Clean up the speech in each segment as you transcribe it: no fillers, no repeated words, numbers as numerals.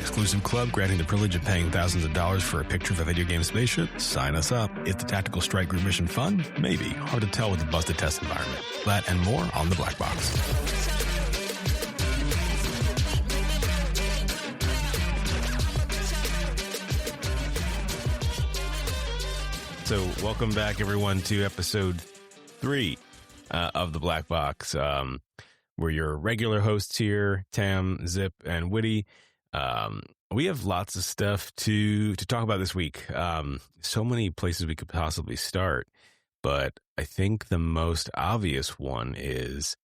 exclusive club granting the privilege of paying thousands of dollars for a picture of a video game spaceship? Sign us up. Is the Tactical Strike Group mission fun? Maybe. Hard to tell with the busted test environment. That and more on The Black Box. So welcome back, everyone, to episode 3 of The Black Box. We're your regular hosts here, Tamm, Zip, and Witty. We have lots of stuff to talk about this week. So many places we could possibly start, but I think the most obvious one is,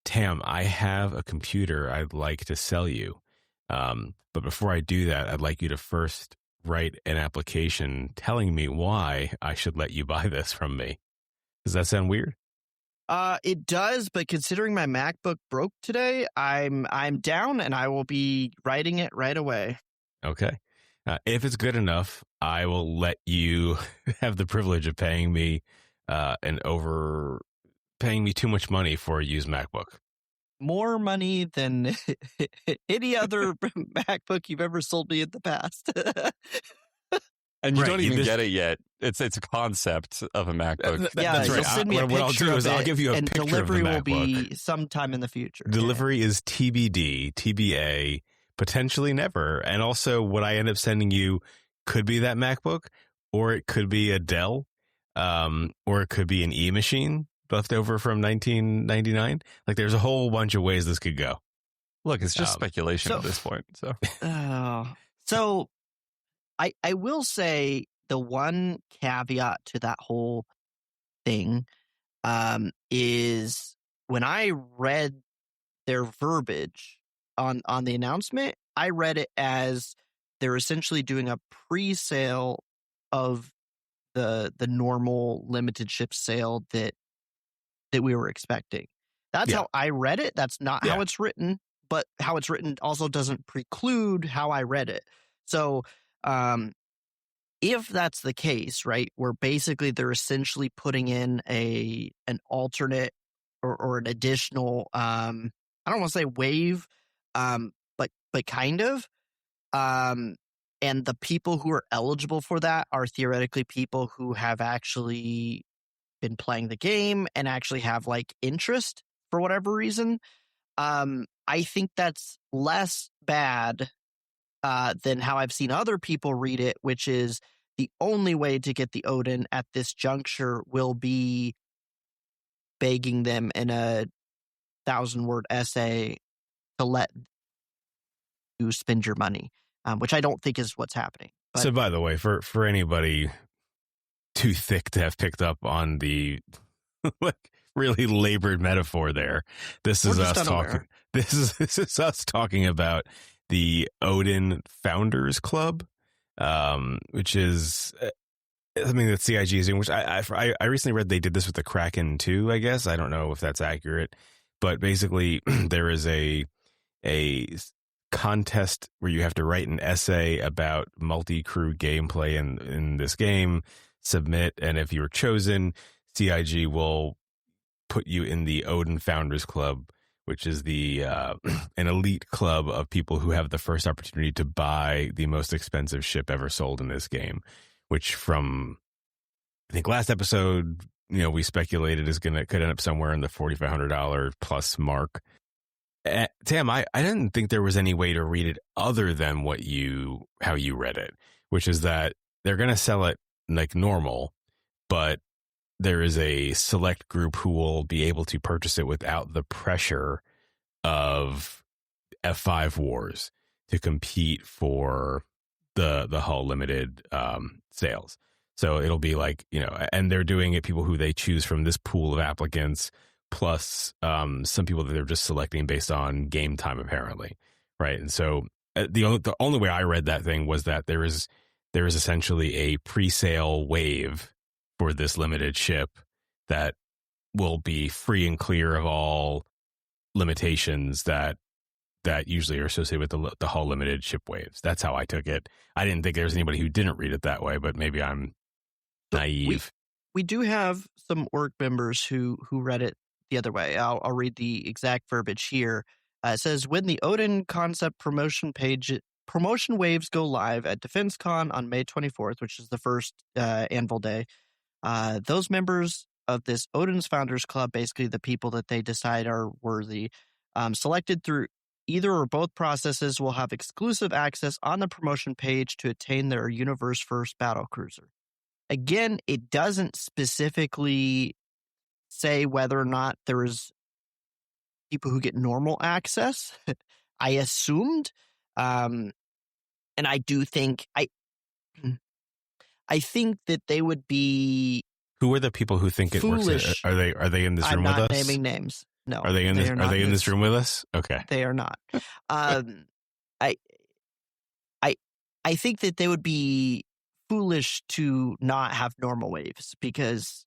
Tamm, I have a computer I'd like to sell you. But before I do that, I'd like you to first write an application telling me why I should let you buy this from me. Does that sound weird? It does, but considering my MacBook broke today, I'm down and I will be writing it right away. Okay. If it's good enough, I will let you have the privilege of paying me paying me too much money for a used MacBook. More money than any other MacBook you've ever sold me in the past. And you don't even get it yet. It's a concept of a MacBook. That's right. Send me a what I'll picture do of is I'll give you a and picture delivery of the will MacBook. be sometime in the future. Delivery is TBD, TBA, potentially never. And also what I end up sending you could be that MacBook, or it could be a Dell, or it could be an E-machine left over from 1999. Like, there's a whole bunch of ways this could go. Look, it's just speculation at this point. So I will say the one caveat to that whole thing is when I read their verbiage on the announcement, I read it as they're essentially doing a pre-sale of the normal limited ship sale that we were expecting. That's how I read it. That's not how it's written, but how it's written also doesn't preclude how I read it. So if that's the case, right, where basically they're essentially putting in an alternate or an additional, I don't want to say wave, but kind of, and the people who are eligible for that are theoretically people who have actually been playing the game and actually have like interest for whatever reason. I think that's less bad than how I've seen other people read it, which is the only way to get the Odin at this juncture will be begging them in a 1,000-word essay to let you spend your money, which I don't think is what's happening. But, so, by the way, for anybody too thick to have picked up on the like really labored metaphor there, this is us talking. This is us talking about the Odin Founders Club, which is something that CIG is doing. Which I recently read they did this with the Kraken too. I guess I don't know if that's accurate, but basically there is a contest where you have to write an essay about multi-crew gameplay in this game. Submit, and if you're chosen, CIG will put you in the Odin Founders Club, which is an elite club of people who have the first opportunity to buy the most expensive ship ever sold in this game, which from, I think last episode, we speculated could end up somewhere in the $4,500 plus mark. Tamm, I didn't think there was any way to read it other than how you read it, which is that they're going to sell it like normal, but there is a select group who will be able to purchase it without the pressure of F5 wars to compete for the Hull Limited sales. So it'll be like, and they're doing it people who they choose from this pool of applicants, plus some people that they're just selecting based on game time, apparently, right? And so the only way I read that thing was that there is essentially a pre-sale wave for this limited ship that will be free and clear of all limitations that usually are associated with the Hull Limited ship waves. That's how I took it. I didn't think there was anybody who didn't read it that way, but maybe I'm naive. We do have some org members who read it the other way. I'll read the exact verbiage here. It says, when the Odin concept promotion page promotion waves go live at DefenseCon on May 24th, which is the first Anvil Day. Those members of this Odin's Founders Club, basically the people that they decide are worthy, selected through either or both processes, will have exclusive access on the promotion page to attain their universe first battle cruiser. Again, it doesn't specifically say whether or not there is people who get normal access. I assumed, and I do think I think that they would be. Who are the people who think foolish. It works? Are they in this room with us? I'm not naming names. No. Are they in this room with us? Okay. They are not. I think that they would be foolish to not have normal waves because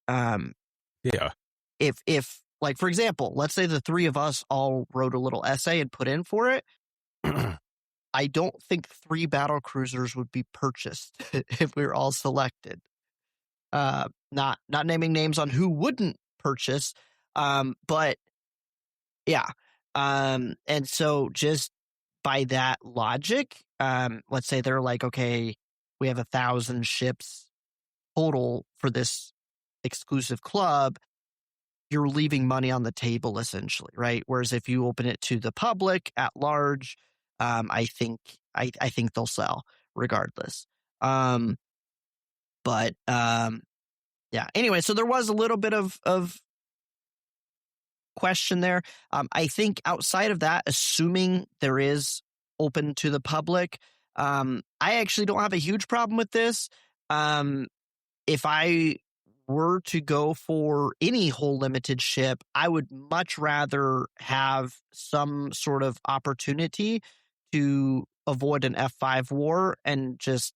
if like, for example, let's say the three of us all wrote a little essay and put in for it. I don't think 3 battle cruisers would be purchased if we were all selected. Not naming names on who wouldn't purchase, but yeah. And so just by that logic, let's say they're like, okay, we have 1,000 ships total for this exclusive club. You're leaving money on the table essentially, right? Whereas if you open it to the public at large, I think they'll sell regardless. But yeah. Anyway, so there was a little bit of question there. I think outside of that, assuming there is open to the public, I actually don't have a huge problem with this. If I were to go for any whole limited ship, I would much rather have some sort of opportunity to avoid an F5 war and just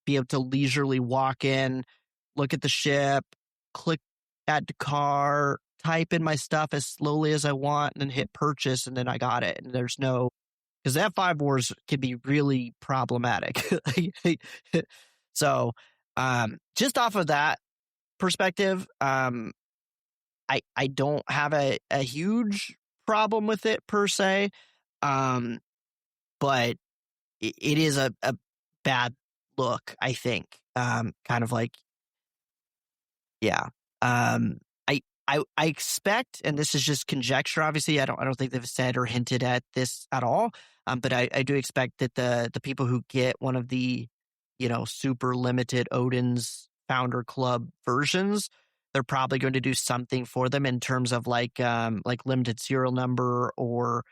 be able to leisurely walk in, look at the ship, click add to car, type in my stuff as slowly as I want, and then hit purchase, and then I got it. And there's no, because F5 wars can be really problematic. So just off of that perspective, I don't have a huge problem with it per se, but it is a bad look, I think. Kind of like, yeah. I expect, and this is just conjecture, obviously, I don't think they've said or hinted at this at all, but I do expect that the people who get one of the, super limited Odin's Founder Club versions, they're probably going to do something for them in terms of like limited serial number or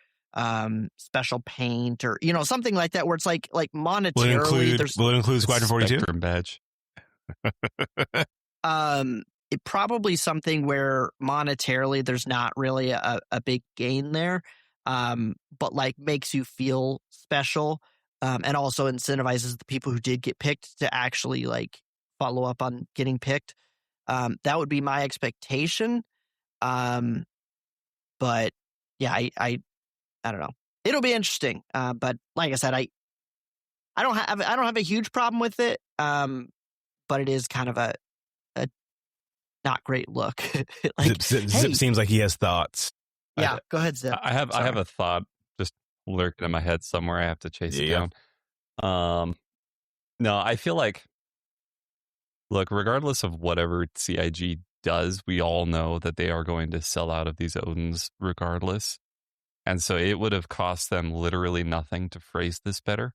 special paint or something like that, where it's like monetarily. Will it include Squadron 42 Spectrum badge? It probably something where monetarily there's not really a big gain there, but like makes you feel special, and also incentivizes the people who did get picked to actually like follow up on getting picked. That would be my expectation. But yeah, I don't know. It'll be interesting. But like I said, I don't have a huge problem with it. But it is kind of a not great look. Like, Zip seems like he has thoughts. Yeah, go ahead, Zip. I have a thought just lurking in my head somewhere. I have to chase it down. No, I feel like, look, regardless of whatever CIG does, we all know that they are going to sell out of these Odins regardless. And so it would have cost them literally nothing to phrase this better.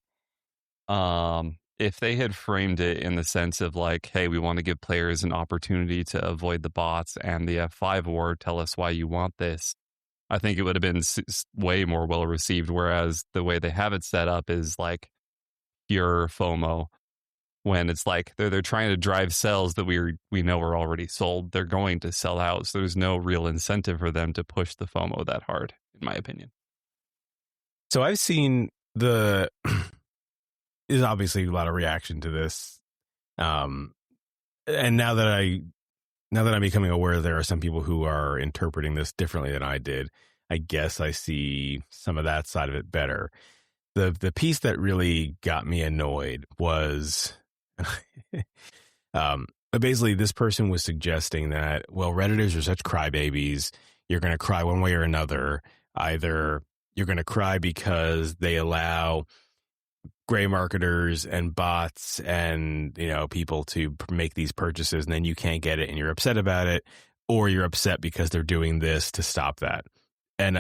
If they had framed it in the sense of like, hey, we want to give players an opportunity to avoid the bots and the F5 war, tell us why you want this, I think it would have been way more well received. Whereas the way they have it set up is like pure FOMO, when it's like they're trying to drive sales that we know are already sold. They're going to sell out. So there's no real incentive for them to push the FOMO that hard, in my opinion. So I've seen there's obviously a lot of reaction to this. And now that I'm becoming aware there are some people who are interpreting this differently than I did, I guess I see some of that side of it better. The piece that really got me annoyed was basically this person was suggesting that, well, Redditors are such crybabies. You're going to cry one way or another. Either you're going to cry because they allow gray marketers and bots and, you know, people to make these purchases, and then you can't get it and you're upset about it, or you're upset because they're doing this to stop that. And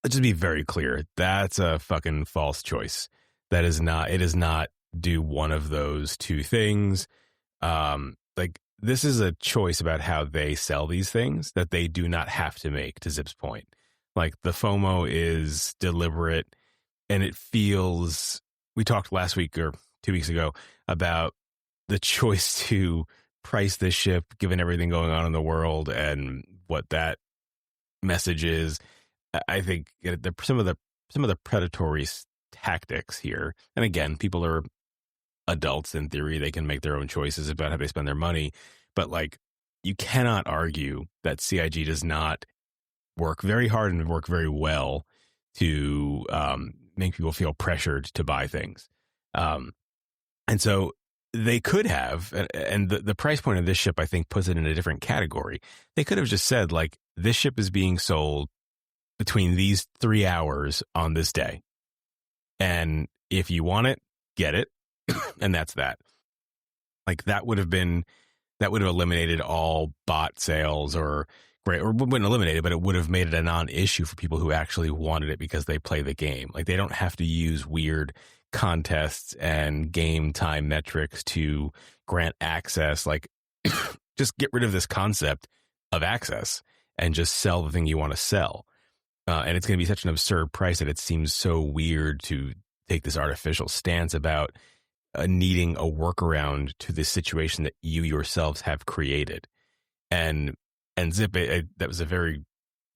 let's just be very clear, that's a fucking false choice. That is not, it does not do one of those two things. Like, this is a choice about how they sell these things that they do not have to make, to Zip's point. Like, the FOMO is deliberate, and it feels, we talked last week or 2 weeks ago about the choice to price this ship given everything going on in the world and what that message is. I think some of the predatory tactics here, and again, people are adults in theory, they can make their own choices about how they spend their money, but like, you cannot argue that CIG does not work very hard and work very well to make people feel pressured to buy things. And so they could have, and the price point of this ship, I think, puts it in a different category. They could have just said, like, this ship is being sold between these 3 hours on this day. And if you want it, get it. And that's that. Like, that would have eliminated all bot sales, or wouldn't eliminate it, but it would have made it a non-issue for people who actually wanted it because they play the game. Like, they don't have to use weird contests and game time metrics to grant access. Like, just get rid of this concept of access and just sell the thing you want to sell. And it's going to be such an absurd price that it seems so weird to take this artificial stance about needing a workaround to this situation that you yourselves have created. And Zip, that was a very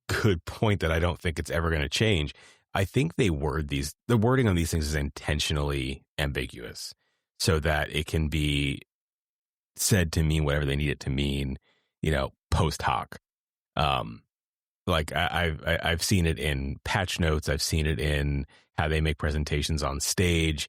good point that I don't think it's ever going to change. I think the wording on these things is intentionally ambiguous so that it can be said to mean whatever they need it to mean, you know, post hoc. Like, I've seen it in patch notes. I've seen it in how they make presentations on stage.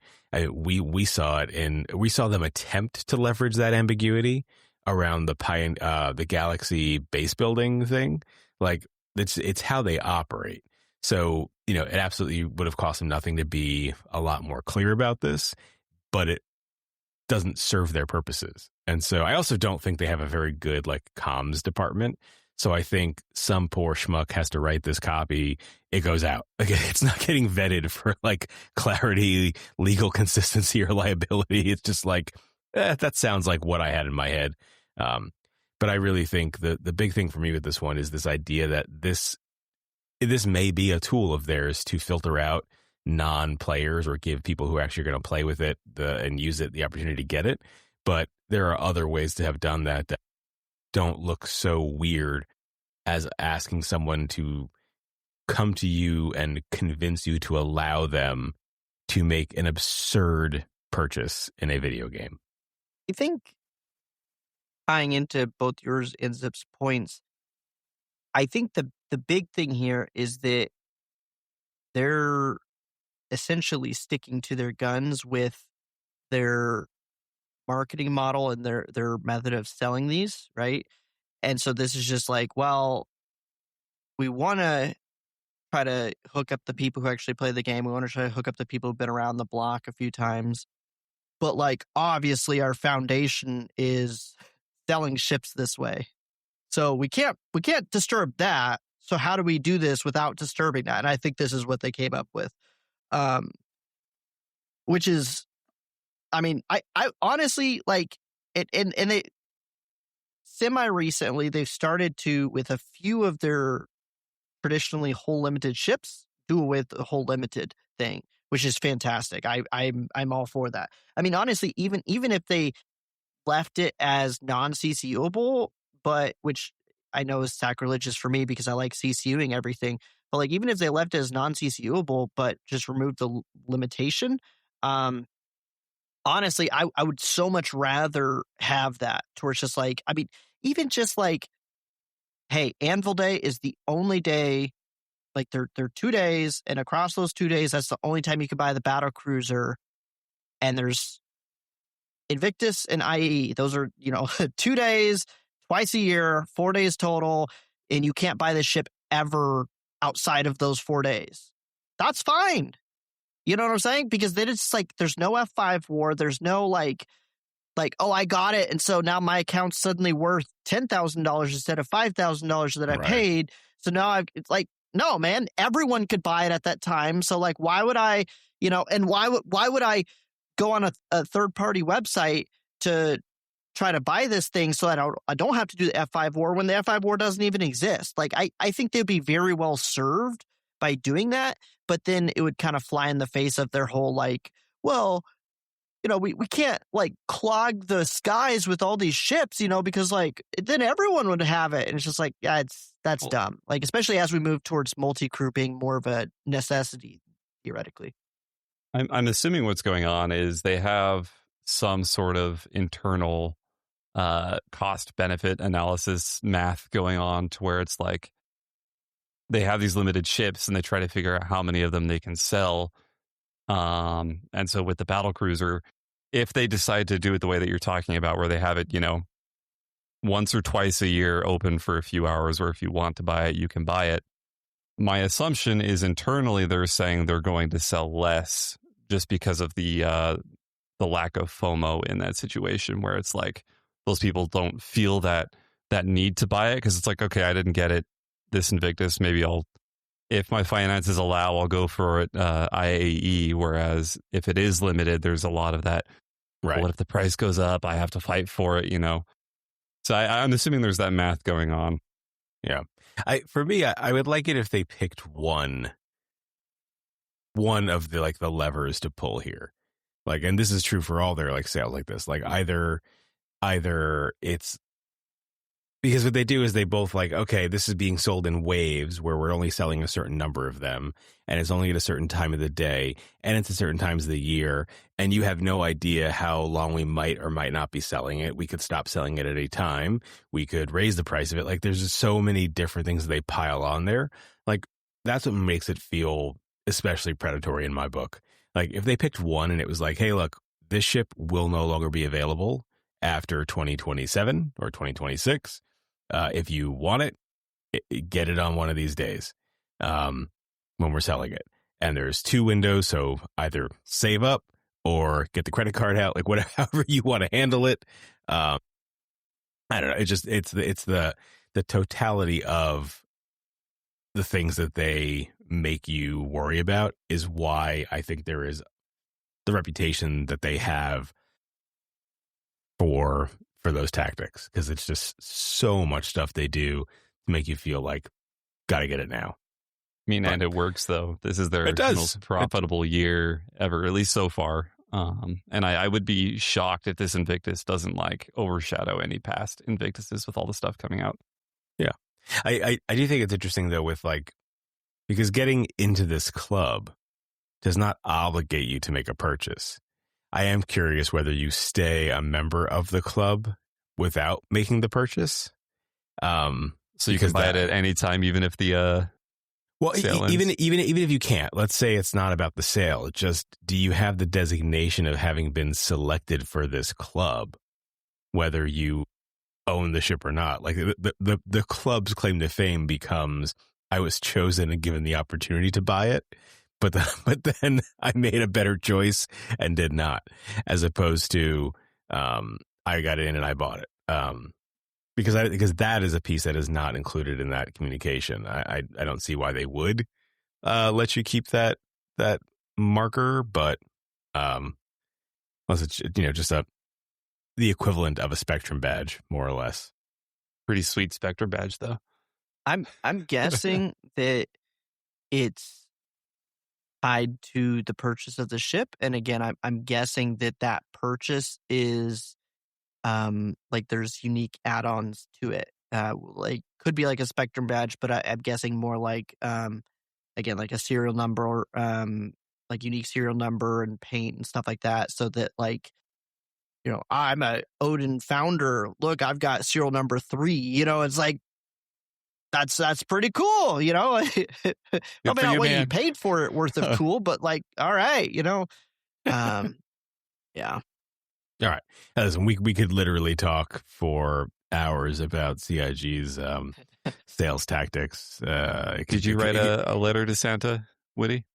We saw them attempt to leverage that ambiguity around the Galaxy base building thing. Like, it's how they operate. So, you know, it absolutely would have cost them nothing to be a lot more clear about this, but it doesn't serve their purposes. And so I also don't think they have a very good, like, comms department. So I think some poor schmuck has to write this copy. It goes out. Like, it's not getting vetted for, like, clarity, legal consistency, or liability. It's just like, that sounds like what I had in my head. But I really think the big thing for me with this one is this idea that this may be a tool of theirs to filter out non-players or give people who actually are going to play with it and use it the opportunity to get it. But there are other ways to have done that don't look so weird as asking someone to come to you and convince you to allow them to make an absurd purchase in a video game. I think, tying into both yours and Zip's points, I think the big thing here is that they're essentially sticking to their guns with their marketing model and their method of selling these, right? And so this is just like, well, we want to try to hook up the people who actually play the game. We want to try to hook up the people who've been around the block a few times. But, like, obviously our foundation is selling ships this way. So we can't disturb that. So how do we do this without disturbing that? And I think this is what they came up with. Which is, I mean, I honestly, like, and they semi-recently, they've started to, with a few of their traditionally hull limited ships, do away with the hull limited thing, which is fantastic. I'm all for that. I mean, honestly, even if they left it as non-CCUable, but which I know is sacrilegious for me because I like CCUing everything, but, like, even if they left it as non-CCUable, but just removed the limitation, honestly, I would so much rather have that, to where it's just like, I mean, even just like, hey, Anvil Day is the only day, like, they're 2 days, and across those 2 days, that's the only time you can buy the battle cruiser. And there's Invictus and IE. Those are, 2 days, twice a year, 4 days total, and you can't buy the ship ever outside of those 4 days. That's fine. You know what I'm saying? Because then it's like there's no F5 war. There's no like, oh, I got it. And so now my account's suddenly worth $10,000 instead of $5,000 that I paid. So now it's like, no, man, everyone could buy it at that time. So like, why would I, and why would I go on a third party website to try to buy this thing so that I don't have to do the F5 war when the F5 war doesn't even exist? Like, I think they'd be very well served by doing that, but then it would kind of fly in the face of their whole like, well, we can't like clog the skies with all these ships, because like then everyone would have it. And it's just like, yeah, that's dumb. Like, especially as we move towards multi-crew being more of a necessity, theoretically. I'm assuming what's going on is they have some sort of internal cost benefit analysis math going on to where it's like they have these limited ships and they try to figure out how many of them they can sell. And so with the battle cruiser, if they decide to do it the way that you're talking about, where they have it, once or twice a year open for a few hours, or if you want to buy it, you can buy it. My assumption is internally they're saying they're going to sell less just because of the lack of FOMO in that situation, where it's like those people don't feel that need to buy it because it's like, okay, I didn't get it this Invictus, maybe if my finances allow, I'll go for it IAE. Whereas if it is limited, there's a lot of that. Right. What if the price goes up? I have to fight for it, So I'm assuming there's that math going on. Yeah. For me, I would like it if they picked one of the the levers to pull here. Like, and this is true for all their like sales like this. Like either it's because what they do is they both like, okay, this is being sold in waves where we're only selling a certain number of them, and it's only at a certain time of the day, and it's at certain times of the year, and you have no idea how long we might or might not be selling it. We could stop selling it at a time. We could raise the price of it. Like, there's just so many different things that they pile on there. Like, that's what makes it feel especially predatory in my book. Like, if they picked one and it was like, hey, look, this ship will no longer be available after 2027 or 2026. If you want it, get it on one of these days when we're selling it. And there's 2 windows, so either save up or get the credit card out, like whatever, however you want to handle it. I don't know. It's the totality of the things that they make you worry about is why I think there is the reputation that they have for those tactics, because it's just so much stuff they do to make you feel like gotta get it now. I mean, and it works though. This is their most profitable year ever, at least so far. And I would be shocked if this Invictus doesn't like overshadow any past Invictuses with all the stuff coming out. Yeah. I do think it's interesting though with like, because getting into this club does not obligate you to make a purchase. I am curious whether you stay a member of the club without making the purchase. So you can buy it at any time, even if the sale even if you can't. Let's say it's not about the sale. It's just, do you have the designation of having been selected for this club, whether you own the ship or not? Like the club's claim to fame becomes, I was chosen and given the opportunity to buy it. But then I made a better choice and did not, as opposed to I got in and I bought it. Because that is a piece that is not included in that communication. I don't see why they would let you keep that marker, but unless it's just the equivalent of a Spectrum badge, more or less. Pretty sweet Spectrum badge, though. I'm guessing that it's tied to the purchase of the ship, and again, I'm guessing that purchase is like there's unique add-ons to it. Like could be like a Spectrum badge, but I'm guessing more like again like a serial number or like unique serial number and paint and stuff like that, so that like I'm a Odin founder. Look, I've got serial number 3. It's like that's pretty cool, Probably not what you paid for it worth of cool, but like, all right, yeah. All right. Listen, we could literally talk for hours about CIG's sales tactics. Did you write a letter to Santa, Witty?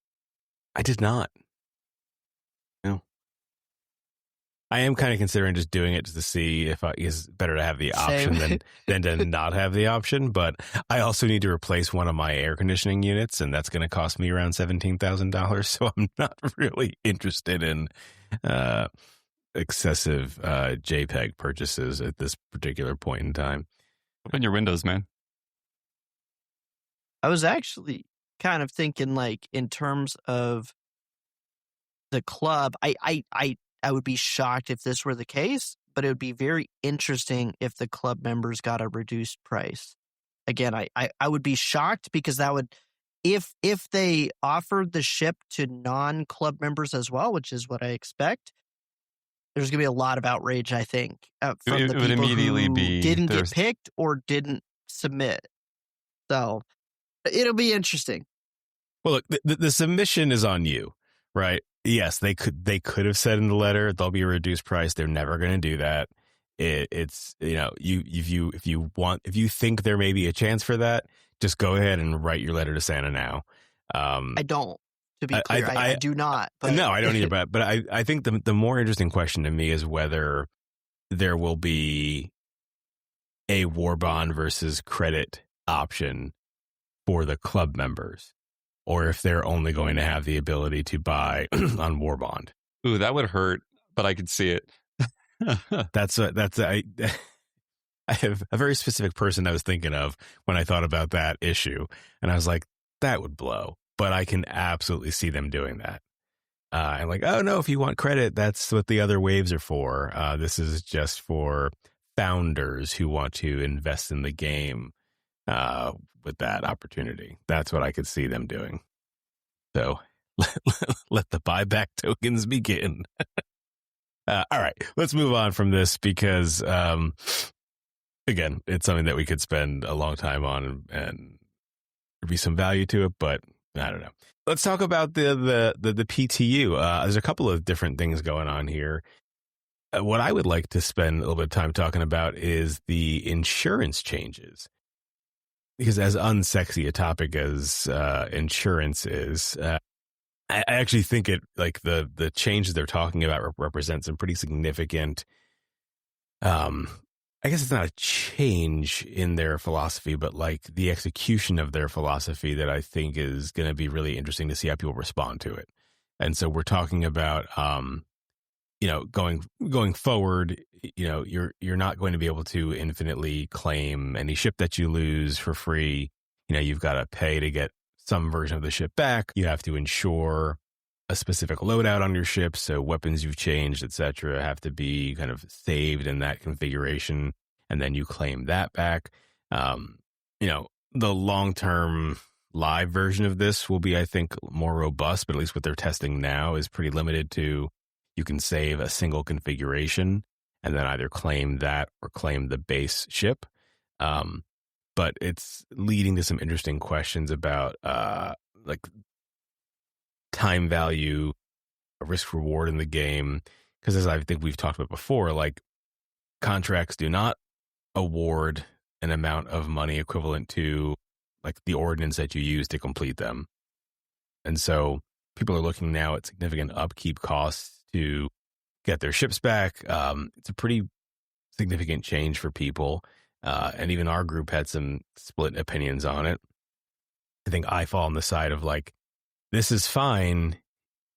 I did not. I am kind of considering just doing it just to see if it's better to have the option Same. than to not have the option. But I also need to replace one of my air conditioning units, and that's going to cost me around $17,000. So I'm not really interested in excessive JPEG purchases at this particular point in time. Open your windows, man. I was actually kind of thinking, like, in terms of the club, I would be shocked if this were the case, but it would be very interesting if the club members got a reduced price. Again, I would be shocked because that would, if they offered the ship to non-club members as well, which is what I expect, there's going to be a lot of outrage, I think, from the people who didn't get picked or didn't submit. So it'll be interesting. Well, look, the submission is on you, right? Yes, they could have said in the letter there'll be a reduced price. They're never going to do that. It's if you think there may be a chance for that, just go ahead and write your letter to Santa now. I don't, to be clear, I do not. But no, I don't either. But I think the more interesting question to me is whether there will be a war bond versus credit option for the club members, or if they're only going to have the ability to buy on war bond. Ooh, that would hurt, but I could see it. I have a very specific person I was thinking of when I thought about that issue, and I was like, that would blow. But I can absolutely see them doing that. And like, oh no, if you want credit, that's what the other waves are for. This is just for founders who want to invest in the game with that opportunity. That's what I could see them doing. So let the buyback tokens begin. All right, let's move on from this because, again, it's something that we could spend a long time on and there'd be some value to it, but I don't know. Let's talk about the PTU. There's a couple of different things going on here. What I would like to spend a little bit of time talking about is the insurance changes. Because as unsexy a topic as insurance is, I actually think it, like, the changes they're talking about represent some pretty significant, I guess it's not a change in their philosophy, but like the execution of their philosophy that I think is going to be really interesting to see how people respond to it. And so we're talking about, going forward, you're not going to be able to infinitely claim any ship that you lose for free. You've got to pay to get some version of the ship back. You have to insure a specific loadout on your ship, so weapons you've changed, etc., have to be kind of saved in that configuration, and then you claim that back. The long-term live version of this will be, I think, more robust, but at least what they're testing now is pretty limited to you can save a single configuration and then either claim that or claim the base ship. But it's leading to some interesting questions about like time value, risk reward in the game. Because as I think we've talked about before, like contracts do not award an amount of money equivalent to like the ordnance that you use to complete them. And so people are looking now at significant upkeep costs to get their ships back. It's a pretty significant change for people. And even our group had some split opinions on it. I think I fall on the side of like, this is fine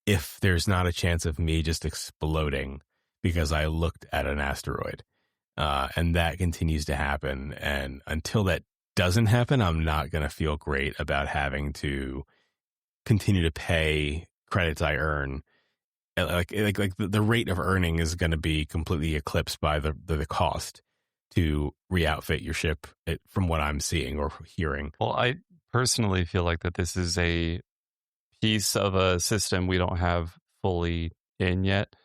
if there's not a chance of me just exploding because I looked at an asteroid. And that continues to happen. And until that doesn't happen, I'm not going to feel great about having to continue to pay credits I earn. Like the rate of earning is going to be completely eclipsed by the cost to re-outfit your ship, from what I'm seeing or hearing. Well, I personally feel like that this is a piece of a system we don't have fully in yet,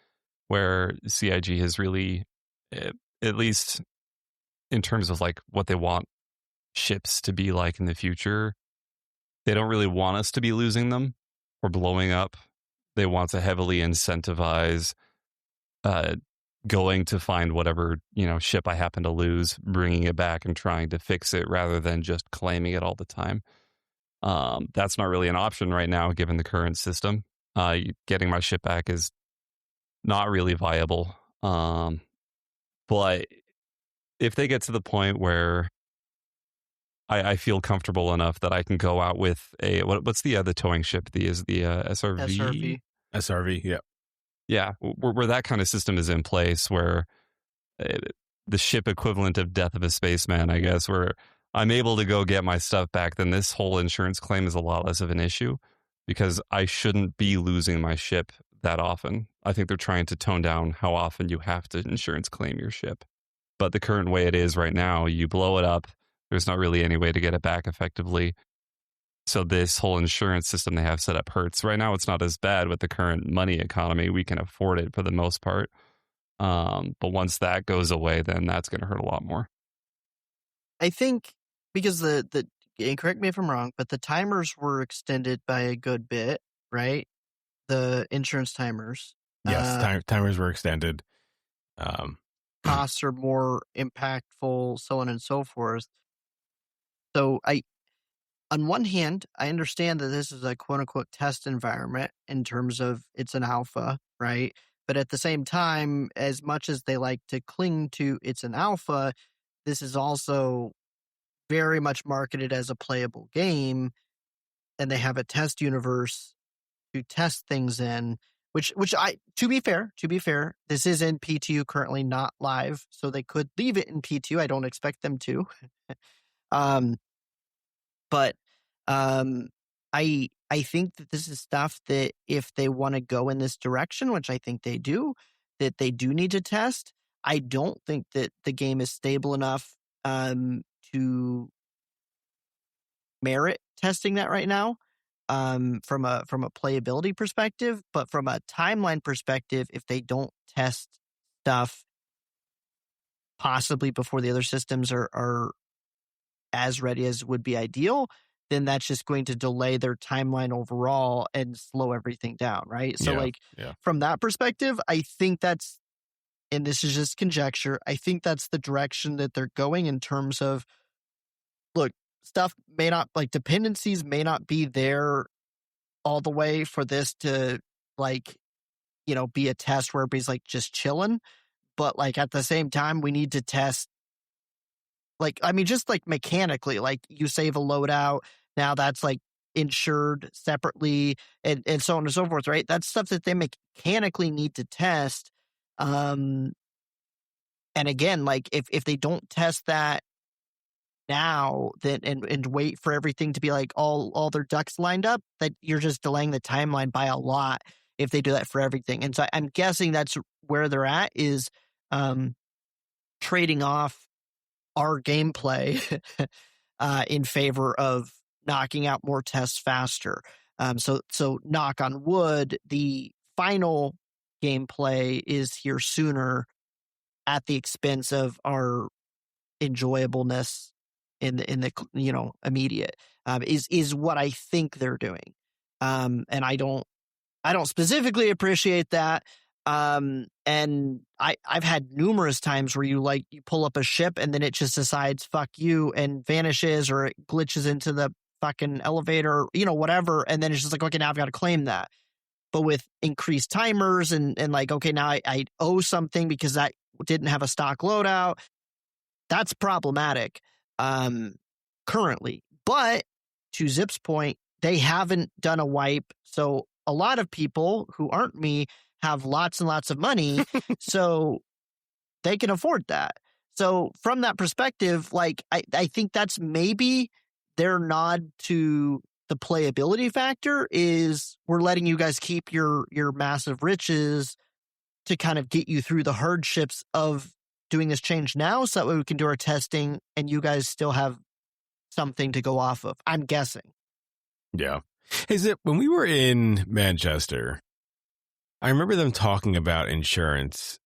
where CIG has really, at least in terms of like what they want ships to be like in the future, they don't really want us to be losing them or blowing up. They want to heavily incentivize going to find whatever ship I happen to lose, bringing it back and trying to fix it rather than just claiming it all the time. That's not really an option right now given the current system. Getting my ship back is not really viable. But if they get to the point where I feel comfortable enough that I can go out with what's the towing ship? The SRV? SRV, yeah. Yeah, where that kind of system is in place, where the ship equivalent of death of a spaceman, I guess, where I'm able to go get my stuff back, then this whole insurance claim is a lot less of an issue because I shouldn't be losing my ship that often. I think they're trying to tone down how often you have to insurance claim your ship. But the current way it is right now, you blow it up, there's not really any way to get it back effectively. So this whole insurance system they have set up hurts. Right now, it's not as bad with the current money economy. We can afford it for the most part. But once that goes away, then that's going to hurt a lot more. I think because the and correct me if I'm wrong, but the timers were extended by a good bit, right? The insurance timers. Yes, timers were extended. Costs are more impactful, so on and so forth. So on one hand, I understand that this is a quote unquote test environment in terms of it's an alpha, right? But at the same time, as much as they like to cling to it's an alpha, this is also very much marketed as a playable game, and they have a test universe to test things in. Which to be fair, this is in P2 currently, not live, so they could leave it in P2. I don't expect them to. But I think that this is stuff that if they want to go in this direction, which I think they do, that they do need to test. I don't think that the game is stable enough to merit testing that right now. From a playability perspective, but from a timeline perspective, if they don't test stuff possibly before the other systems are as ready as would be ideal, then that's just going to delay their timeline overall and slow everything down, right? So from that perspective, I think that's, and this is just conjecture, I think that's the direction that they're going in terms of, look, stuff may not, like dependencies may not be there all the way for this to be a test where everybody's like just chilling. But like at the same time, we need to test, just like mechanically, like you save a loadout, now that's like insured separately and so on and so forth, right? That's stuff that they mechanically need to test. And again, like if they don't test that now, then and wait for everything to be like all their ducks lined up, that you're just delaying the timeline by a lot if they do that for everything. And so I'm guessing that's where they're at, is trading off our gameplay in favor of knocking out more tests faster. So knock on wood, the final gameplay is here sooner at the expense of our enjoyableness in the immediate, is what I think they're doing. And I don't specifically appreciate that. And I've had numerous times where you pull up a ship and then it just decides fuck you and vanishes, or it glitches into the fucking elevator, whatever, and then it's just like, okay, now I've got to claim that. But with increased timers and like, okay, now I owe something because that didn't have a stock loadout, that's problematic currently. But to Zip's point, they haven't done a wipe, so a lot of people who aren't me have lots and lots of money, so they can afford that. So from that perspective, like I think that's maybe their nod to the playability factor, is we're letting you guys keep your massive riches to kind of get you through the hardships of doing this change now, so that way we can do our testing and you guys still have something to go off of, I'm guessing. Yeah. Hey, Zip, when we were in Manchester, I remember them talking about insurance,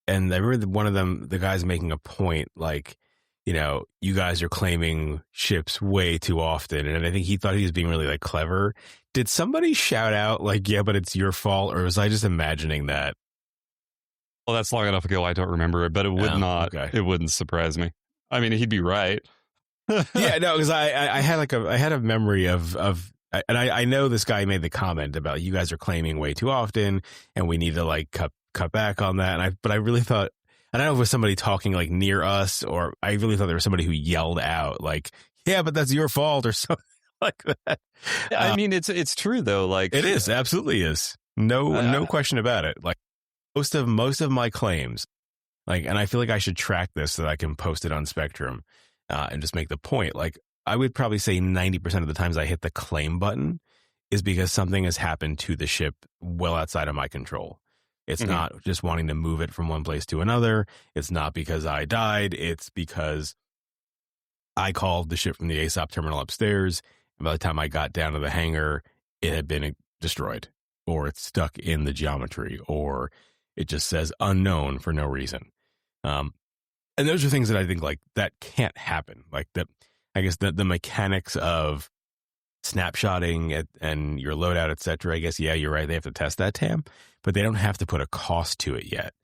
and I remember one of them, the guys making a point like, you guys are claiming ships way too often. And I think he thought he was being really like clever. Did somebody shout out like, yeah, but it's your fault? Or was I just imagining that? Well, that's long enough ago, I don't remember it, but it would not. Okay. It wouldn't surprise me. I mean, he'd be right. Yeah, no, because I had a memory of, and I know this guy made the comment about you guys are claiming way too often, and we need to like cut back on that. But I really thought, I don't know if it was somebody talking like near us, or I really thought there was somebody who yelled out like, yeah, but that's your fault or something like that. I mean, it's true though. Like it is, absolutely is. No question about it. Like most of my claims, like, and I feel like I should track this so that I can post it on Spectrum and just make the point. Like I would probably say 90% of the times I hit the claim button is because something has happened to the ship well outside of my control. It's not just wanting to move it from one place to another. It's not because I died. It's because I called the ship from the ASOP terminal upstairs. And by the time I got down to the hangar, it had been destroyed, or it's stuck in the geometry, or it just says unknown for no reason. And those are things that I think like that can't happen. Like that, I guess the mechanics of snapshotting and your loadout, etc. I guess, yeah, you're right. They have to test that, Tamm, but they don't have to put a cost to it yet.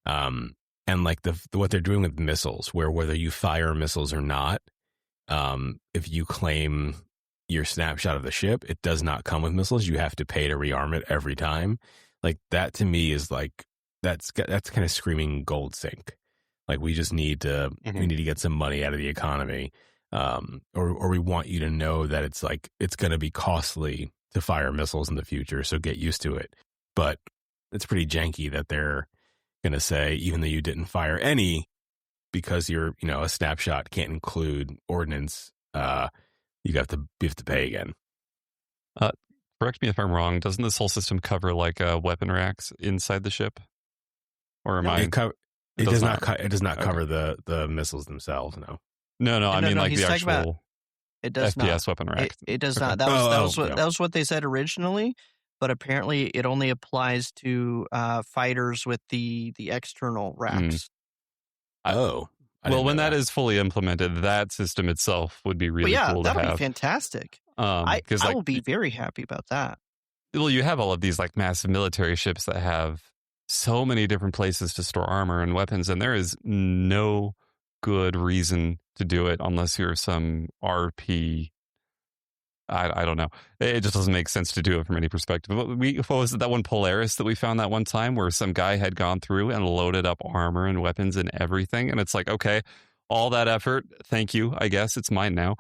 And like what they're doing with missiles, where whether you fire missiles or not, if you claim your snapshot of the ship, it does not come with missiles. You have to pay to rearm it every time. Like that to me is like, that's kind of screaming gold sink. Like we just need to, we need to get some money out of the economy. Or we want you to know that it's like, it's going to be costly to fire missiles in the future. So get used to it. But it's pretty janky that they're going to say, even though you didn't fire any, because you're, a snapshot can't include ordnance, you have to pay again. Correct me if I'm wrong. Doesn't this whole system cover like weapon racks inside the ship? Or am I? It does not cover the missiles themselves. No. I mean like he's the talking about, actual it does FPS not. weapon rack. It does not. That was what they said originally, but apparently it only applies to fighters with the external racks. Well, when that is fully implemented, that system itself would be really cool to have. That'll be fantastic. I will be very happy about that. Well, you have all of these like massive military ships that have so many different places to store armor and weapons, and there is no good reason to do it unless you're some RP. I don't know. It just doesn't make sense to do it from any perspective. What was it, that one Polaris that we found that one time where some guy had gone through and loaded up armor and weapons and everything, and it's like, okay, all that effort, thank you. I guess it's mine now.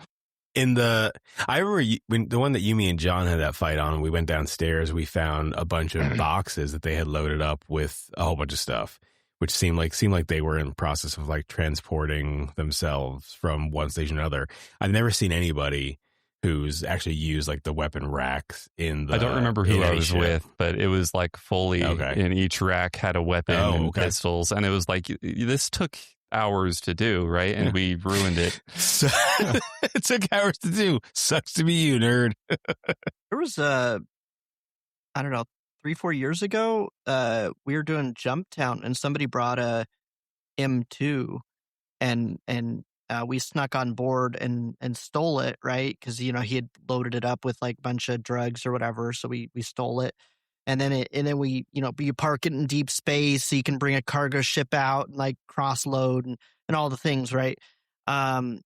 I remember when the one that me and John had that fight on, and we went downstairs, we found a bunch of boxes that they had loaded up with a whole bunch of stuff, which seemed like they were in the process of like transporting themselves from one station to another. I've never seen anybody who's actually used like the weapon racks in the. I don't remember who I was with, but it was like fully in each rack had a weapon and pistols, and it was like this took hours to do, right? And we ruined it. So, it took hours to do. Sucks to be you, nerd. There was I don't know, 3-4 years ago, we were doing Jumptown, and somebody brought a M2, and we snuck on board and stole it, right? Because he had loaded it up with like a bunch of drugs or whatever, so we stole it. And then we, you park it in deep space so you can bring a cargo ship out and like cross load and all the things, right? And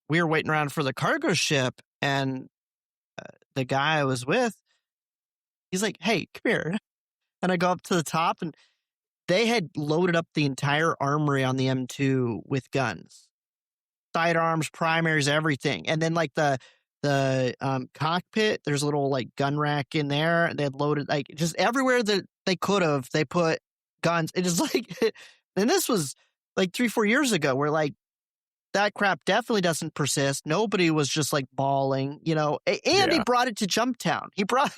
we were waiting around for the cargo ship, and the guy I was with, he's like, "Hey, come here." And I go up to the top, and they had loaded up the entire armory on the M2 with guns, sidearms, primaries, everything. And then like the cockpit, there's a little like gun rack in there, and they had loaded like just everywhere that they could have, they put guns. It is like, and this was like 3-4 years ago, where like that crap definitely doesn't persist. Nobody was just like bawling, and he brought it to Jumptown. He brought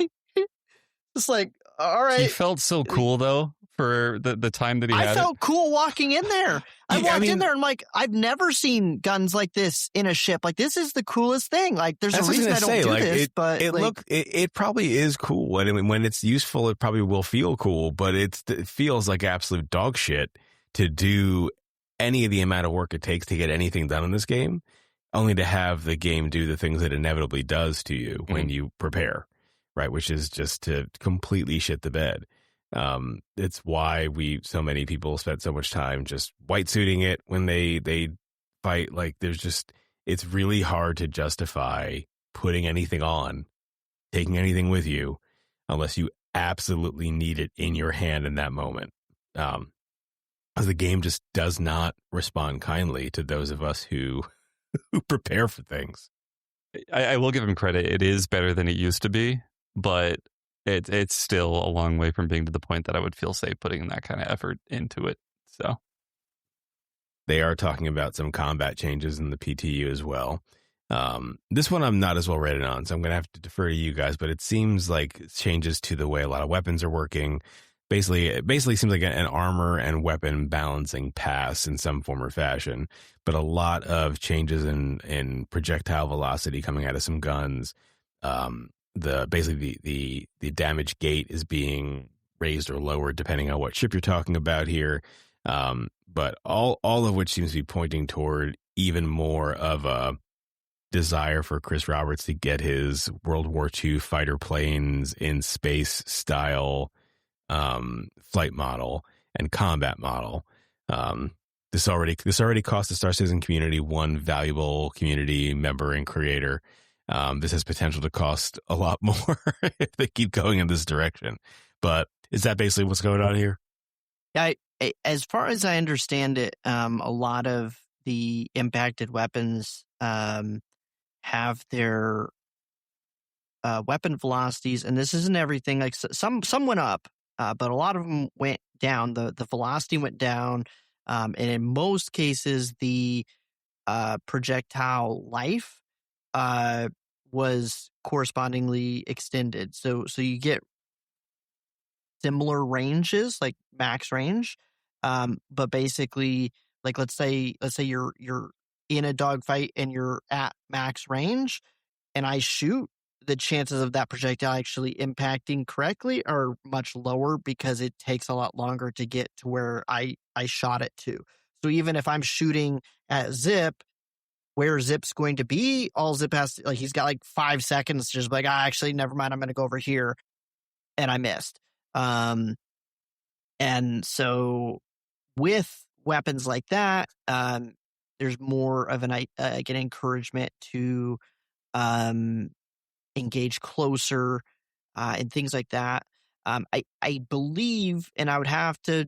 it's like, all right. He felt so cool though for the time that he had. I felt cool walking in there. I walked in there and like, I've never seen guns like this in a ship. Like, this is the coolest thing. Like, there's a reason I don't do this, but it probably is cool. And when it's useful, it probably will feel cool, but it feels like absolute dog shit to do any of the amount of work it takes to get anything done in this game, only to have the game do the things that it inevitably does to you when you prepare, right? Which is just to completely shit the bed. It's why so many people spent so much time just white suiting it when they fight. Like it's really hard to justify putting anything on, taking anything with you, unless you absolutely need it in your hand in that moment. As the game just does not respond kindly to those of us who prepare for things. I will give him credit. It is better than it used to be, but it's still a long way from being to the point that I would feel safe putting that kind of effort into it. So they are talking about some combat changes in the PTU as well. This one I'm not as well read on, so I'm going to have to defer to you guys, but it seems like changes to the way a lot of weapons are working. It basically seems like an armor and weapon balancing pass in some form or fashion, but a lot of changes in projectile velocity coming out of some guns. The damage gate is being raised or lowered depending on what ship you're talking about here. But all of which seems to be pointing toward even more of a desire for Chris Roberts to get his World War II fighter planes in space style flight model and combat model. This already cost the Star Citizen community one valuable community member and creator. This has potential to cost a lot more if they keep going in this direction. But is that basically what's going on here? Yeah, as far as I understand it, a lot of the impacted weapons have their weapon velocities, and this isn't everything. Like some went up, but a lot of them went down. The velocity went down, and in most cases, the projectile life was correspondingly extended. So you get similar ranges, like max range, but basically, like let's say you're in a dogfight and you're at max range, and I shoot, the chances of that projectile actually impacting correctly are much lower because it takes a lot longer to get to where I shot it to. So even if I'm shooting at Zip, where Zip's going to be, all Zip has to, like, he's got like 5 seconds to just be like, actually, never mind, I'm going to go over here, and I missed. And so with weapons like that, there's more of an encouragement to engage closer and things like that. I believe, and I would have to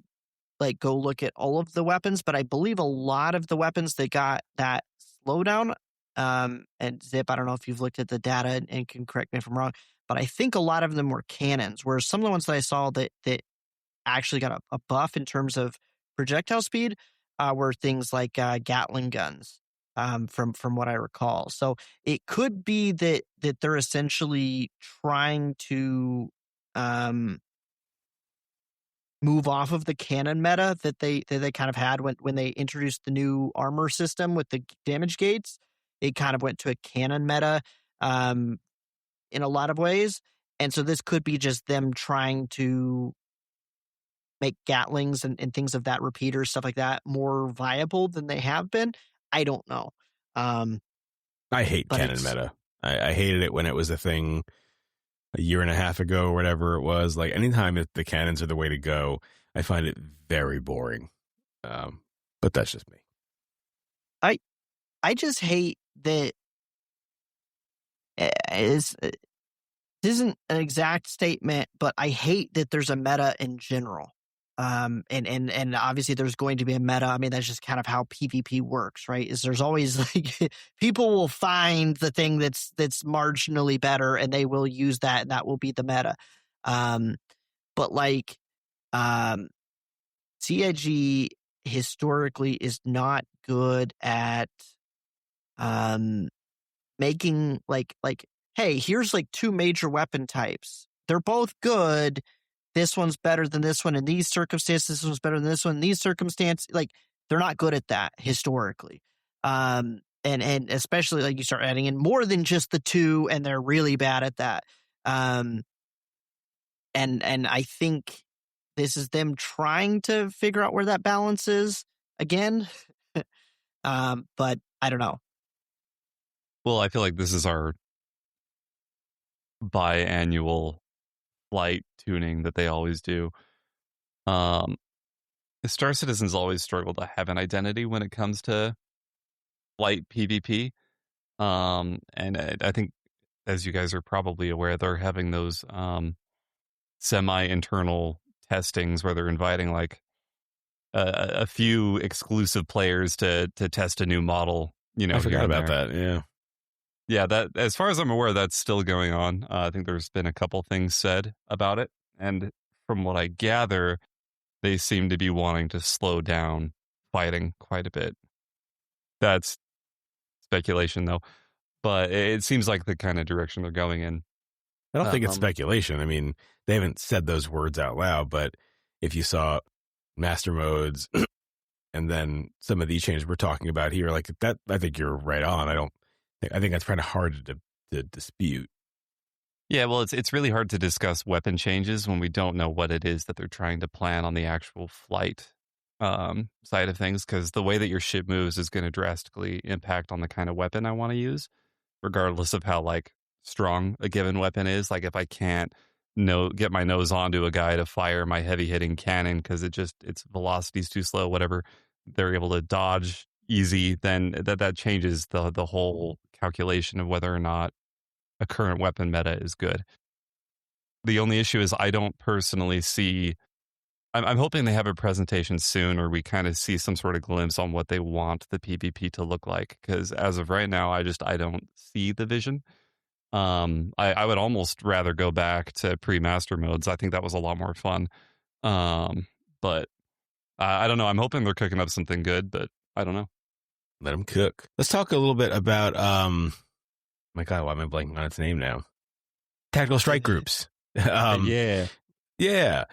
like go look at all of the weapons, but I believe a lot of the weapons that got that slowdown. And Zip, I don't know if you've looked at the data and can correct me if I'm wrong, but I think a lot of them were cannons, whereas some of the ones that I saw that actually got a buff in terms of projectile speed were things like Gatling guns, from what I recall. So it could be that they're essentially trying to move off of the cannon meta that they kind of had when they introduced the new armor system with the damage gates. It kind of went to a cannon meta in a lot of ways. And so this could be just them trying to make Gatlings and things of that, repeaters, stuff like that, more viable than they have been. I don't know. I hate cannon meta. I hated it when it was a thing a year and a half ago or whatever it was. Like anytime the cannons are the way to go, I find it very boring. But that's just me. I just hate that it isn't an exact statement, but I hate that there's a meta in general. And obviously there's going to be a meta. I mean, that's just kind of how PvP works, right? Is there's always like people will find the thing that's marginally better and they will use that, and that will be the meta. But like CIG historically is not good at making like hey, here's like 2 major weapon types. They're both good. This one's better than this one in these circumstances. This one's better than this one in these circumstances. Like they're not good at that historically. And especially like you start adding in more than just the 2, and they're really bad at that. And I think this is them trying to figure out where that balance is again. But I don't know. Well, I feel like this is our biannual flight tuning that they always do. Star Citizen's always struggled to have an identity when it comes to flight PvP. And I think, as you guys are probably aware, they're having those semi-internal testings where they're inviting like a few exclusive players to test a new model. You know, I here forgot and about there. that. Yeah. Yeah, that as far as I'm aware, that's still going on. I think there's been a couple things said about it, and from what I gather, they seem to be wanting to slow down fighting quite a bit. That's speculation, though, but it seems like the kind of direction they're going in. I don't think it's Um, speculation. I mean, they haven't said those words out loud, but if you saw master modes and then some of these changes we're talking about here, like that, I think you're right on. I think that's kind of hard to dispute. Yeah, well, it's really hard to discuss weapon changes when we don't know what it is that they're trying to plan on the actual flight side of things, because the way that your ship moves is going to drastically impact on the kind of weapon I want to use, regardless of how like strong a given weapon is. Like if I can't get my nose onto a guy to fire my heavy hitting cannon because its velocity's too slow, whatever, they're able to dodge easy, then that changes the whole calculation of whether or not a current weapon meta is good. The only issue is I don't personally see. I'm hoping they have a presentation soon, or we kind of see some sort of glimpse on what they want the PvP to look like. Because as of right now, I don't see the vision. I would almost rather go back to pre-master modes. I think that was a lot more fun. But I don't know. I'm hoping they're cooking up something good, but I don't know. Let them cook. Let's talk a little bit about my God, why am I blanking on its name now? Tactical strike groups. Yeah. Yeah,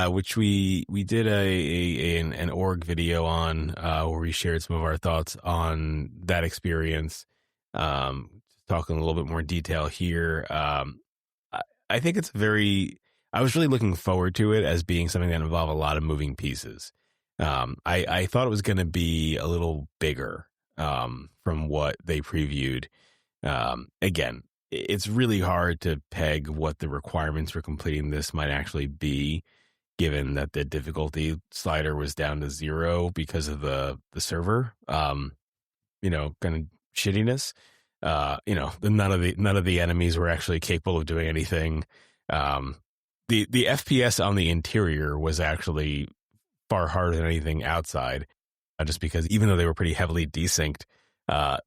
which we did an org video on where we shared some of our thoughts on that experience. Talking a little bit more detail here. I think it's I was really looking forward to it as being something that involved a lot of moving pieces. I thought it was going to be a little bigger from what they previewed. Again, it's really hard to peg what the requirements for completing this might actually be, given that the difficulty slider was down to 0 because of the server, kind of shittiness. None of the enemies were actually capable of doing anything. The FPS on the interior was actually far harder than anything outside, just because even though they were pretty heavily desynced,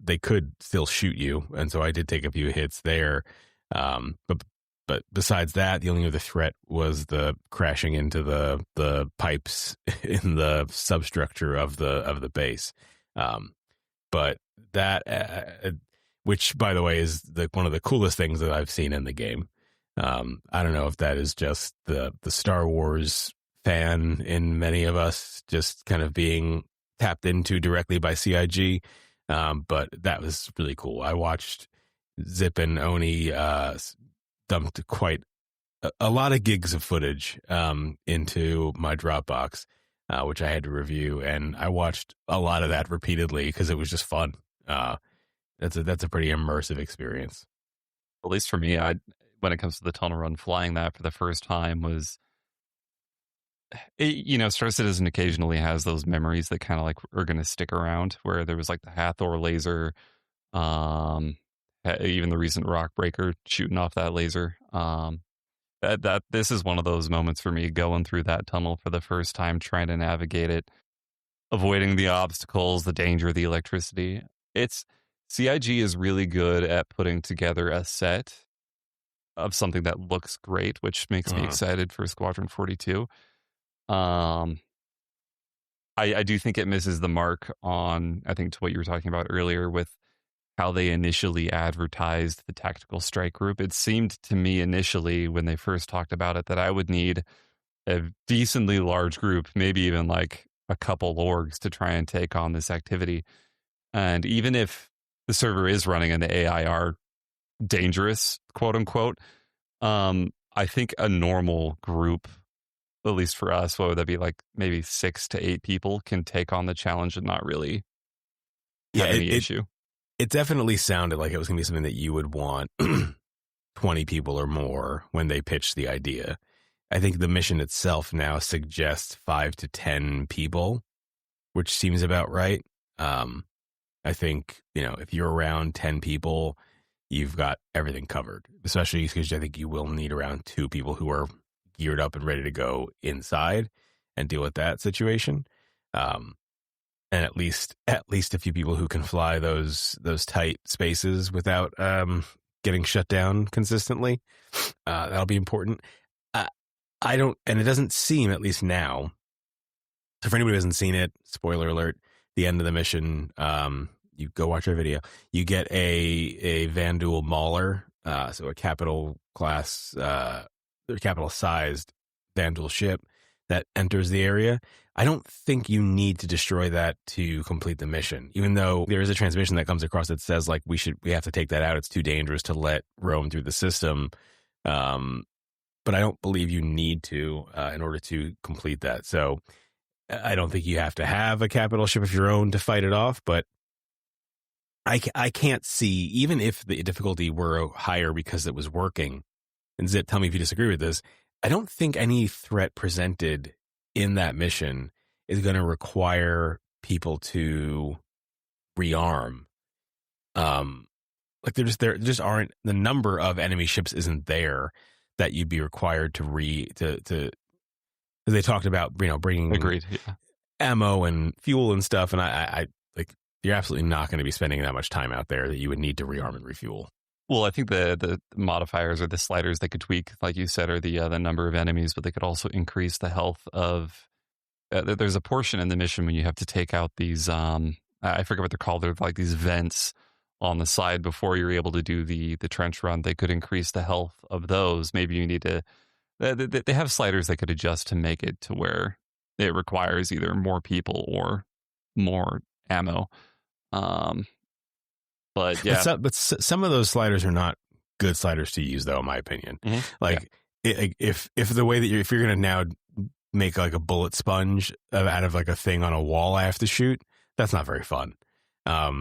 they could still shoot you, and so I did take a few hits there. But besides that, the only other threat was the crashing into the pipes in the substructure of the base. But that, which by the way is one of the coolest things that I've seen in the game. I don't know if that is just the Star Wars fan in many of us just kind of being tapped into directly by CIG. But that was really cool. I watched Zip and Oni dumped quite a lot of gigs of footage into my Dropbox, which I had to review, and I watched a lot of that repeatedly because it was just fun. That's a pretty immersive experience. At least for me, when it comes to the tunnel run, flying that for the first time was. Star Citizen occasionally has those memories that kind of like are going to stick around, where there was like the Hathor laser, even the recent Rock Breaker shooting off that laser. That this is one of those moments for me, going through that tunnel for the first time, trying to navigate it, avoiding the obstacles, the danger, the electricity. CIG is really good at putting together a set of something that looks great, which makes me excited for Squadron 42. I do think it misses the mark on, I think, to what you were talking about earlier with how they initially advertised the tactical strike group. It seemed to me initially when they first talked about it that I would need a decently large group, maybe even like a couple orgs to try and take on this activity. And even if the server is running and the AI are dangerous, quote unquote, I think a normal group, at least for us, what would that be, like maybe 6 to 8 people can take on the challenge and not really have any issue. It definitely sounded like it was going to be something that you would want 20 people or more when they pitched the idea. I think the mission itself now suggests 5 to 10 people, which seems about right. I think, if you're around 10 people, you've got everything covered, especially because I think you will need around 2 people who are geared up and ready to go inside and deal with that situation. And at least a few people who can fly those tight spaces without getting shut down consistently. That'll be important. I don't, and it doesn't seem, at least now. So for anybody who hasn't seen it, spoiler alert: the end of the mission, you go watch our video. You get a Vanduul Mauler, so a capital class, capital sized Vanduul ship that enters the area. I don't think you need to destroy that to complete the mission, even though there is a transmission that comes across that says like we have to take that out. It's too dangerous to let roam through the system. But I don't believe you need to in order to complete that. So I don't think you have to have a capital ship of your own to fight it off. But I can't see, even if the difficulty were higher because it was working, and Zip, tell me if you disagree with this, I don't think any threat presented in that mission is going to require people to rearm. Like there just aren't, the number of enemy ships isn't there that you'd be required to they talked about, bringing Agreed. Yeah. ammo and fuel and stuff. And I like, you're absolutely not going to be spending that much time out there that you would need to rearm and refuel. Well, I think the modifiers or the sliders they could tweak, like you said, are the number of enemies, but they could also increase the health of. There's a portion in the mission when you have to take out these. I forget what they're called. They're like these vents on the side before you're able to do the trench run. They could increase the health of those. Maybe you need to. They have sliders they could adjust to make it to where it requires either more people or more ammo. But yeah, but some of those sliders are not good sliders to use, though, in my opinion. Mm-hmm. Like if the way that if you're going to now make like a bullet sponge out of like a thing on a wall I have to shoot, that's not very fun. The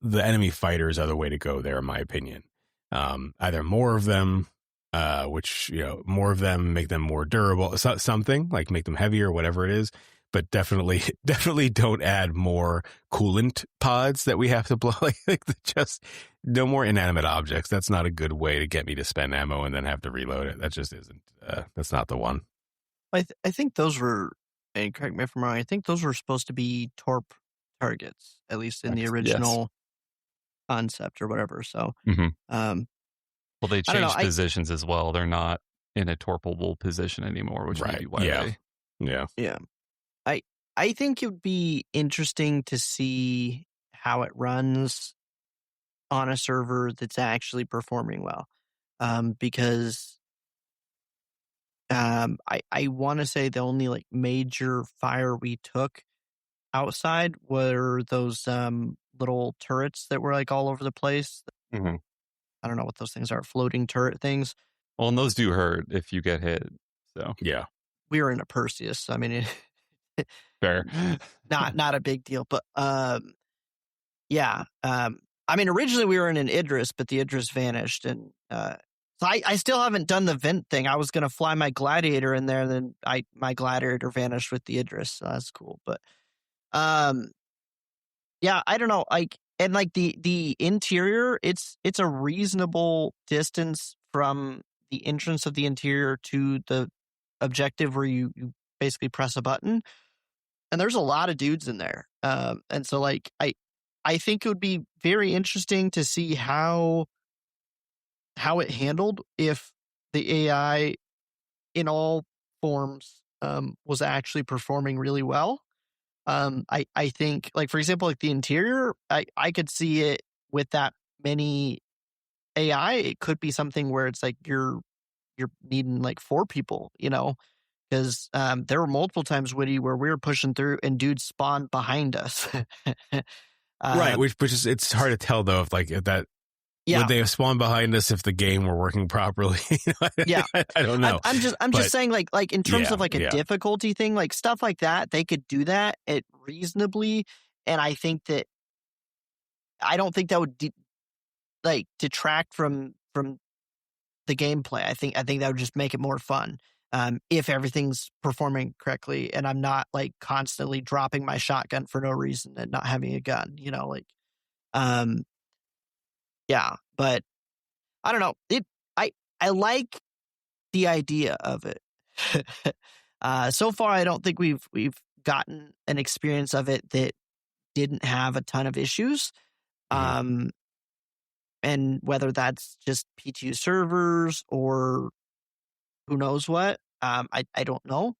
enemy fighters are the way to go there, in my opinion. Either more of them, which more of them make them more durable, something like make them heavier, whatever it is. But definitely don't add more coolant pods that we have to blow. Like just no more inanimate objects. That's not a good way to get me to spend ammo and then have to reload it. That just isn't. That's not the one. I think those were, and correct me if I'm wrong, I think those were supposed to be torp targets, at least in the original concept or whatever. So, well, they I don't changed know, positions as well. They're not in a torpable position anymore, which may be why Yeah. I think it would be interesting to see how it runs on a server that's actually performing well. Because I want to say the only like major fire we took outside were those little turrets that were like all over the place. Mm-hmm. I don't know what those things are, floating turret things. Well, and those do hurt if you get hit. So yeah, we were in a Perseus. I mean, fair, not a big deal, but yeah. I mean, originally we were in an Idris, but the Idris vanished, and so I still haven't done the vent thing. I was going to fly my Gladiator in there, and then my Gladiator vanished with the Idris. So that's cool, but yeah, I don't know. Like, and like the interior, it's a reasonable distance from the entrance of the interior to the objective where you basically press a button, and there's a lot of dudes in there. And so like I think it would be very interesting to see how it handled if the AI in all forms was actually performing really well. I think, like, for example, like the interior, I could see it with that many AI. It could be something where it's like you're needing like 4 people, because there were multiple times, Witty, where we were pushing through and dudes spawned behind us. Right, which is, it's hard to tell though if that. Yeah. Would they have spawned behind us if the game were working properly? Yeah, I don't know. I'm just saying, like in terms of like a difficulty thing, like stuff like that, they could do that reasonably, and I don't think that would detract from the gameplay. I think that would just make it more fun if everything's performing correctly, and I'm not like constantly dropping my shotgun for no reason and not having a gun. Yeah, but I don't know. I like the idea of it. So far, I don't think we've gotten an experience of it that didn't have a ton of issues. Mhm. And whether that's just PTU servers or who knows what, I don't know.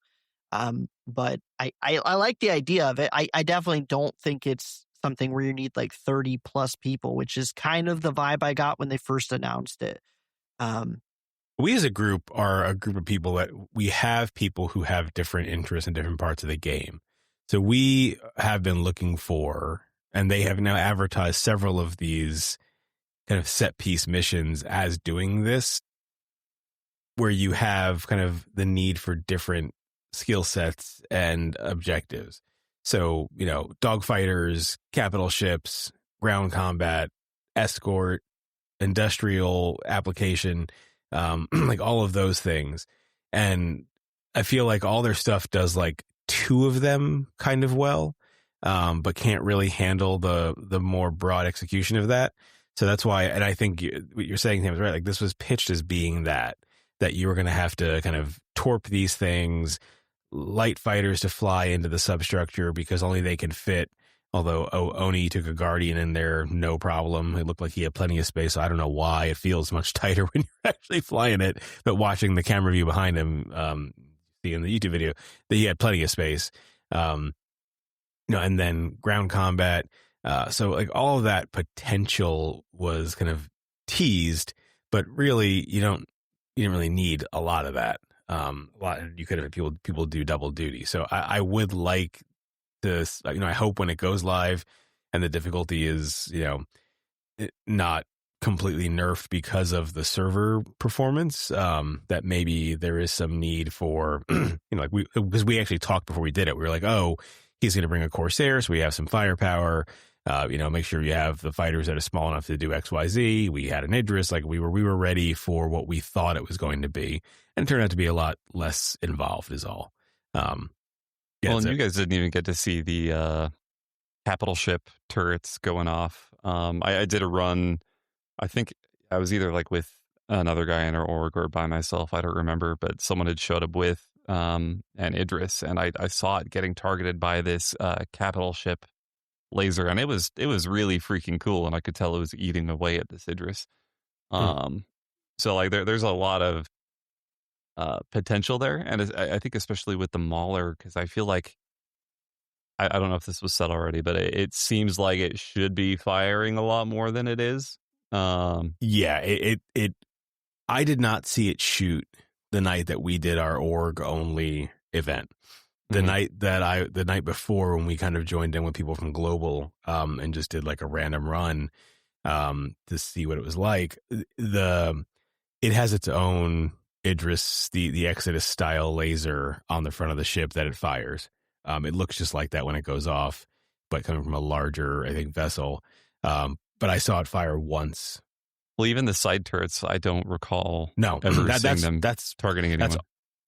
But I like the idea of it. I definitely don't think it's something where you need like 30 plus people, which is kind of the vibe I got when they first announced it. Um, We as a group are a group of people that we have people who have different interests in different parts of the game. So we have been looking for, and they have now advertised several of these kind of set piece missions as doing this, where you have kind of the need for different skill sets and objectives. So, dogfighters, capital ships, ground combat, escort, industrial application, like all of those things. And I feel like all their stuff does like two of them kind of well, but can't really handle the more broad execution of that. So that's why, and I think what you're saying, Tim, is right. Like this was pitched as being that you were going to have to kind of torp these things, light fighters to fly into the substructure because only they can fit. Although Oni took a Guardian in there, no problem. It looked like he had plenty of space. So I don't know why it feels much tighter when you're actually flying it, but watching the camera view behind him, see in the YouTube video that he had plenty of space. And then ground combat. So like all of that potential was kind of teased, but really you didn't really need a lot of that. You could have people do double duty. So I would like this, I hope when it goes live and the difficulty is, not completely nerfed because of the server performance, that maybe there is some need for, because we actually talked before we did it. We were like, oh, he's going to bring a Corsair, so we have some firepower. Make sure you have the fighters that are small enough to do XYZ. We had an Idris, like we were ready for what we thought it was going to be, and it turned out to be a lot less involved, is all. And you guys didn't even get to see the capital ship turrets going off. I did a run. I think I was either like with another guy in our org or by myself. I don't remember, but someone had showed up with an Idris, and I saw it getting targeted by this capital ship laser, and it was really freaking cool, and I could tell it was eating away at this Idris. So like there's a lot of potential there, and I think especially with the Mauler, because I feel like I don't know if this was said already, but it seems like it should be firing a lot more than it is. Yeah, it I did not see it shoot the night that we did our org only event. The night before, when we kind of joined in with people from Global, and just did like a random run, to see what it was like. It has its own Idris, the Exodus style laser on the front of the ship that it fires. It looks just like that when it goes off, but coming from a larger, I think, vessel. But I saw it fire once. Well, even the side turrets, I don't recall ever seeing them targeting anyone. That's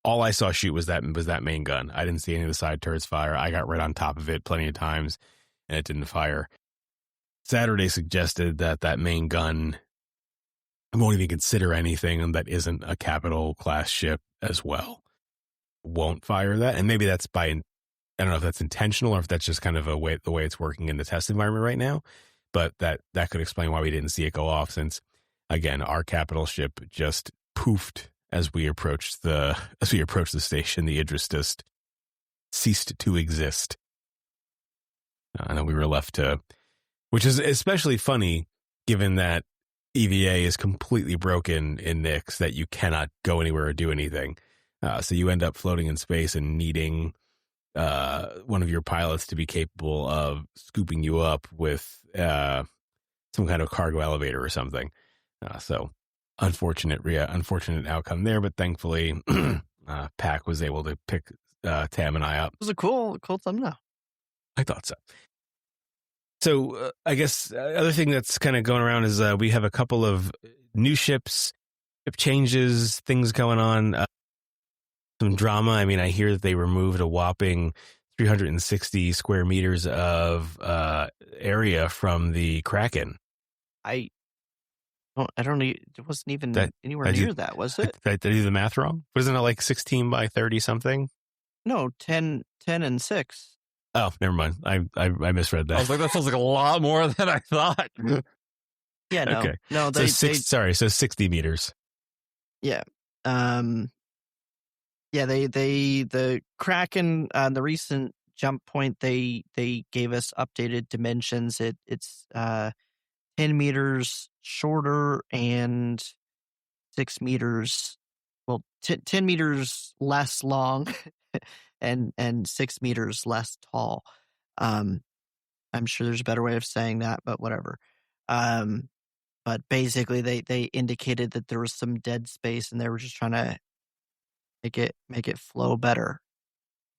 all I saw shoot was that main gun. I didn't see any of the side turrets fire. I got right on top of it plenty of times, and it didn't fire. Saturday suggested that main gun won't even consider anything that isn't a capital class ship as well. Won't fire that, and maybe that's I don't know if that's intentional or if that's just kind of the way it's working in the test environment right now. But that could explain why we didn't see it go off, since again our capital ship just poofed as we approached the station. The Idris just ceased to exist, and then we were left to, which is especially funny given that EVA is completely broken in Nyx, that you cannot go anywhere or do anything. So you end up floating in space and needing one of your pilots to be capable of scooping you up with some kind of cargo elevator or something. So unfortunate outcome there, but thankfully Pac was able to pick Tamm and I up. It was a cool thumbnail. I thought so. So I guess other thing that's kind of going around is we have a couple of new ships, ship changes, things going on. Some drama. I mean, I hear that they removed a whopping 360 square meters of area from the Kraken. I I don't need. It wasn't even That anywhere I near did, that, was it? did I do the math wrong? Wasn't it like 16 by 30 something? No, 10 and 6. Oh, never mind. I misread that. I was like, that sounds like a lot more than I thought. Yeah, no, Okay. no, So they 60 meters. yeah, yeah, the Kraken, the recent jump point, they gave us updated dimensions. It's 10 meters shorter and 6 meters, well, 10 meters less long and 6 meters less tall. I'm sure there's a better way of saying that, but whatever. But basically they indicated that there was some dead space and they were just trying to make it flow better.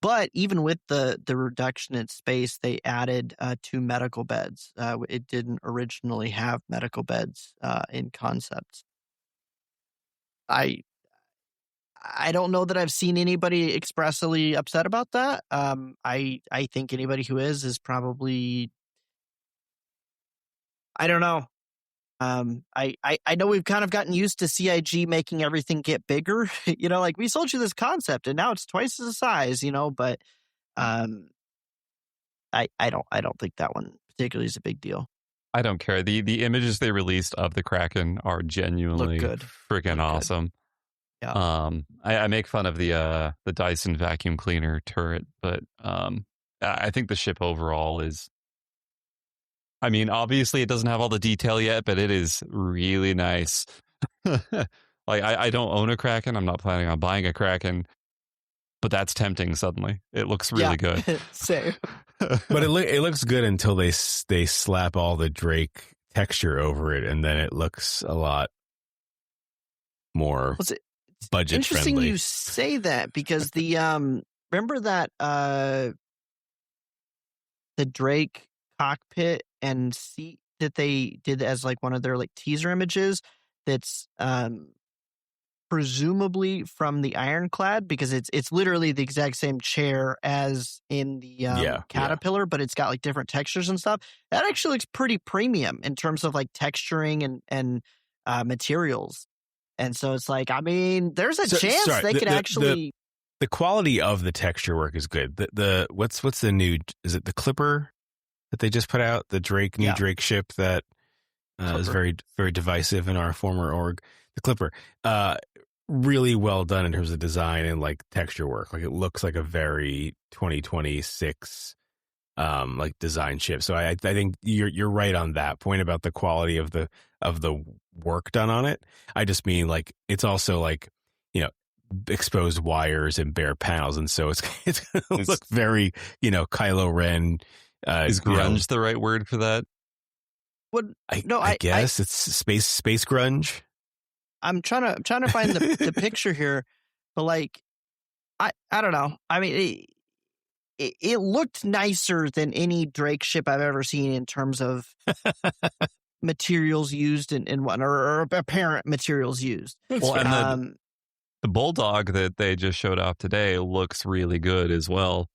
But even with the reduction in space, they added 2 medical beds. It didn't originally have medical beds in concept. I don't know that I've seen anybody expressly upset about that. I think anybody who is probably, I don't know. I know we've kind of gotten used to CIG making everything get bigger. Like we sold you this concept and now it's twice the size. But um, I don't think that one particularly is a big deal. I don't care. The images they released of the Kraken are genuinely freaking awesome. Yeah. I make fun of the Dyson vacuum cleaner turret, but I think the ship overall is, I mean, obviously it doesn't have all the detail yet, but it is really nice. Like I don't own a Kraken. I'm not planning on buying a Kraken, but that's tempting suddenly. It looks really good. Same. But it looks good until they slap all the Drake texture over it, and then it looks a lot more budget Interesting friendly. You say that because the remember that the Drake cockpit and seat that they did as like one of their like teaser images that's presumably from the Ironclad, because it's literally the exact same chair as in the Caterpillar, but it's got like different textures and stuff. That actually looks pretty premium in terms of like texturing and materials. And so it's like, I mean, there's a chance they could actually. The quality of the texture work is good. The what's the new? Is it the Clipper that they just put out? The new Drake ship that is very, very divisive in our former org. The Clipper, really well done in terms of design and like texture work. Like it looks like a very 2026 like design ship. So I think you're right on that point about the quality of the work done on it. I just mean like it's also like, exposed wires and bare panels, and so it's gonna look very, Kylo Ren. Is grunge the right word for that? I guess it's space grunge. I'm trying to find the picture here, but like I don't know. I mean, it looked nicer than any Drake ship I've ever seen in terms of materials used and whatnot, or apparent materials used. Well, and the Bulldog that they just showed off today looks really good as well.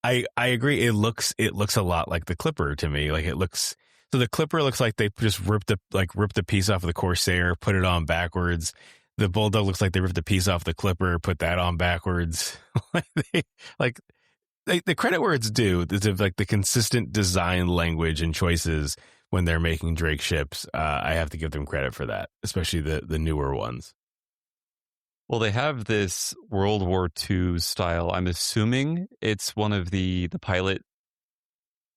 I agree. It looks a lot like the Clipper to me. Like it looks. So the Clipper looks like they just ripped a piece off of the Corsair, put it on backwards. The Bulldog looks like they ripped a piece off the Clipper, put that on backwards. The credit where it's due is of like the consistent design language and choices when they're making Drake ships. I have to give them credit for that, especially the newer ones. Well, they have this World War II style. I'm assuming it's one of the pilot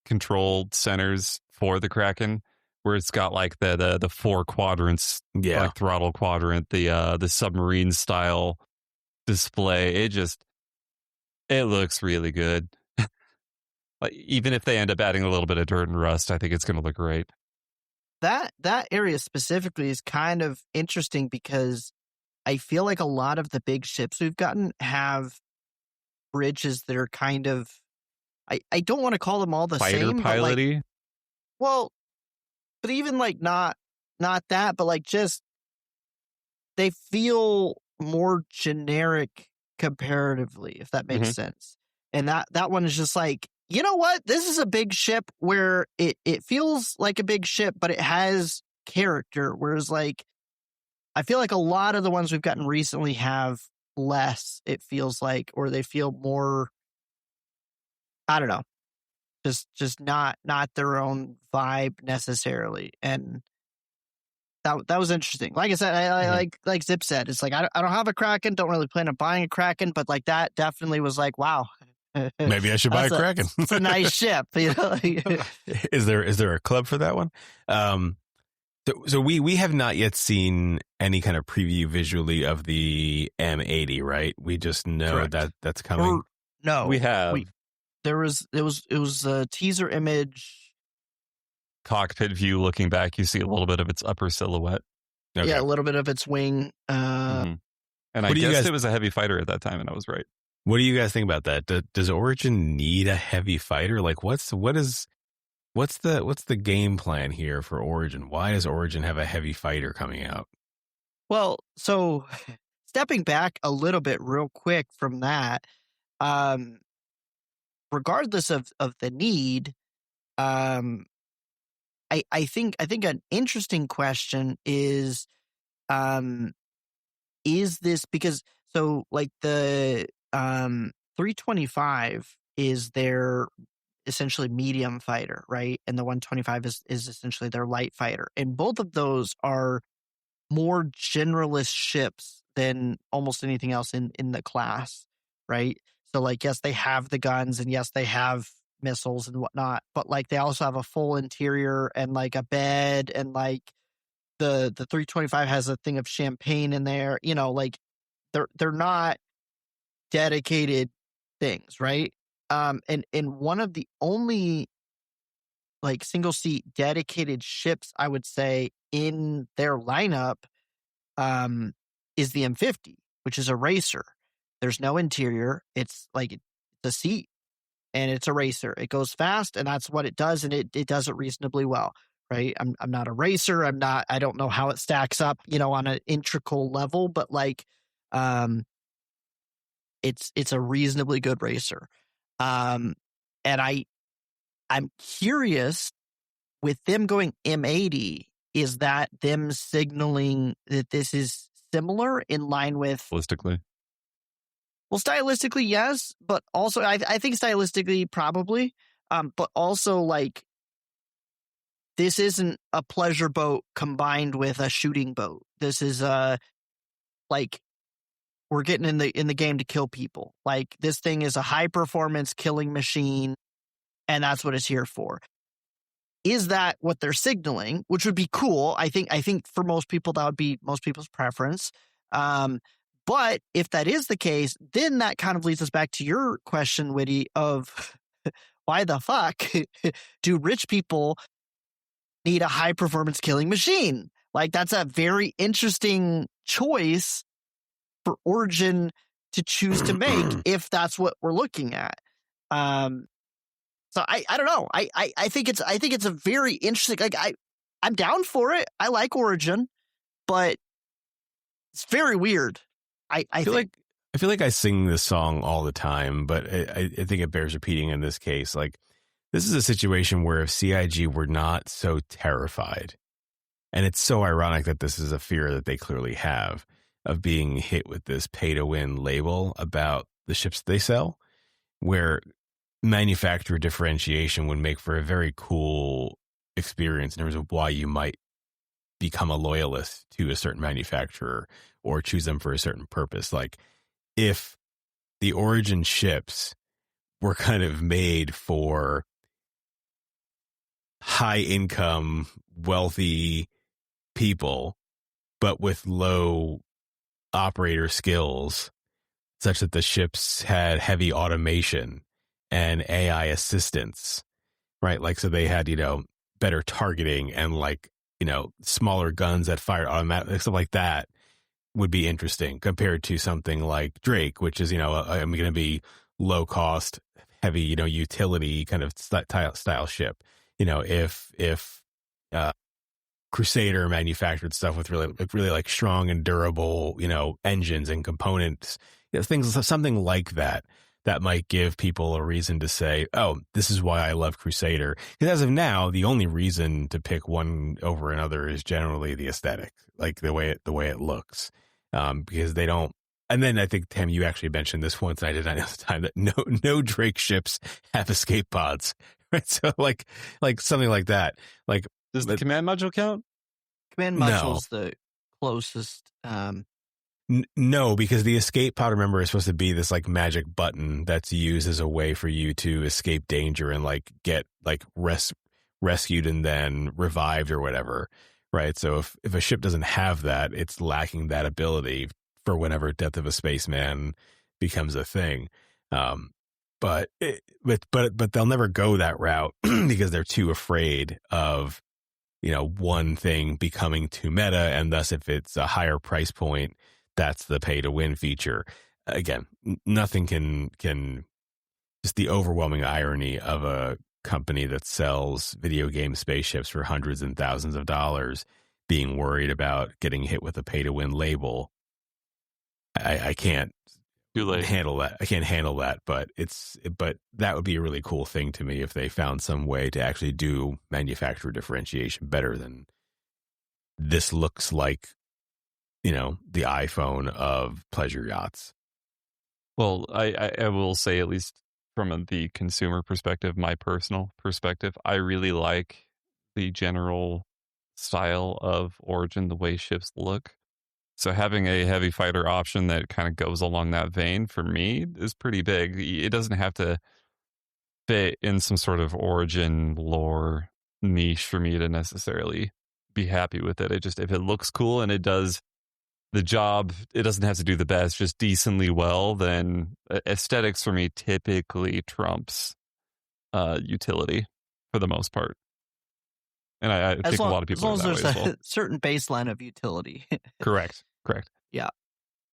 controlled centers for the Kraken, where it's got like the 4 quadrants, like throttle quadrant, the submarine style display. It looks really good. Like even if they end up adding a little bit of dirt and rust, I think it's going to look great. That area specifically is kind of interesting because I feel like a lot of the big ships we've gotten have bridges that are kind of, I don't want to call them all the same. Fighter piloty? Like, well, but even like not that, but like just they feel more generic comparatively, if that makes sense. And that one is just like, you know what? This is a big ship where it feels like a big ship, but it has character. Whereas like, I feel like a lot of the ones we've gotten recently have less, it feels like, or they feel more, I don't know, just not their own vibe necessarily. And that was interesting. Like I said, I like Zip said, it's like, I don't have a Kraken, don't really plan on buying a Kraken, but like that definitely was like, wow. Maybe I should buy a Kraken. It's a nice ship. You know? Is there a club for that one? So we have not yet seen any kind of preview visually of the M80, right? We just know Correct. that that's coming. No, We have it was a teaser image. cockpit view looking back. You see a little bit of its upper silhouette. Okay. Yeah, a little bit of its wing. And I guessed it was a heavy fighter at that time, and I was right. What do you guys think about that? Does Origin need a heavy fighter? Like, what's the game plan here for Origin? Why does Origin have a heavy fighter coming out? Well, so stepping back a little bit real quick from that, regardless of the need, I think an interesting question is this, because so like the 325 is their essentially medium fighter, right? And the 125 is essentially their light fighter. And both of those are more generalist ships than almost anything else in the class, right? So like, yes, they have the guns, and yes, they have missiles and whatnot, but like they also have a full interior and like a bed, and like the 325 has a thing of champagne in there, you know, like they're not dedicated things, right? And one of the only like single seat dedicated ships I would say in their lineup is the M50, which is a racer. There's no interior. It's like it's a seat, and it's a racer. It goes fast, and that's what it does, and it does it reasonably well, right? I'm not a racer. I don't know how it stacks up, you know, on an integral level, but like it's a reasonably good racer. And I'm curious with them going M80, is that them signaling that this is similar in line with Stylistically. Well, stylistically, yes, but also I think stylistically probably, but also like this isn't a pleasure boat combined with a shooting boat. This is like we're getting in the game to kill people. Like this thing is a high performance killing machine, and that's what it's here for. Is that what they're signaling? Which would be cool. I think for most people that would be most people's preference. But if that is the case, then that kind of leads us back to your question, Witty, of why the fuck do rich people need a high performance killing machine? Like that's a very interesting choice for Origin to choose to make if that's what we're looking at. So I don't know. I think it's a very interesting. Like I'm down for it. I like Origin, but it's very weird. I feel like I sing this song all the time, but I think it bears repeating in this case. Like this is a situation where if CIG were not so terrified, and it's so ironic that this is a fear that they clearly have of being hit with this pay to win label about the ships they sell, where manufacturer differentiation would make for a very cool experience in terms of why you might become a loyalist to a certain manufacturer or choose them for a certain purpose. Like if the Origin ships were kind of made for high income, wealthy people, but with low operator skills, such that the ships had heavy automation and AI assistance, right? Like, so they had, better targeting and smaller guns that fired automatically, stuff like that would be interesting compared to something like Drake, which is, I'm going to be low cost, heavy, utility kind of style ship. If Crusader manufactured stuff with really strong and durable, engines and components, things, something like that. that might give people a reason to say, oh, this is why I love Crusader. Because as of now, the only reason to pick one over another is generally the aesthetic, like the way it looks. Because they don't. And then I think, Tamm, you actually mentioned this once, and I did not know at the time, that no Drake ships have escape pods, right? So like something like that. Like, does the command module count? Command module is the closest. No, because the escape pod, remember, is supposed to be this like magic button that's used as a way for you to escape danger and like get like rescued and then revived or whatever, right? So if a ship doesn't have that, it's lacking that ability for whenever Death of a Spaceman becomes a thing. But they'll never go that route because they're too afraid of, one thing becoming too meta, and thus if it's a higher price point, that's the pay to win feature. Again, nothing can just the overwhelming irony of a company that sells video game spaceships for hundreds and thousands of dollars being worried about getting hit with a pay to win label. I can't handle that. I can't handle that, but that would be a really cool thing to me if they found some way to actually do manufacturer differentiation better than this looks like, the iPhone of pleasure yachts. Well, I will say, at least from the consumer perspective, my personal perspective, I really like the general style of Origin, the way ships look. So having a heavy fighter option that kind of goes along that vein for me is pretty big. It doesn't have to fit in some sort of Origin lore niche for me to necessarily be happy with it. If it looks cool and it does the job, it doesn't have to do the best, just decently well, then aesthetics for me typically trumps utility for the most part. And I think a lot of people are that way as well. As long as there's a certain baseline of utility. Correct. Yeah.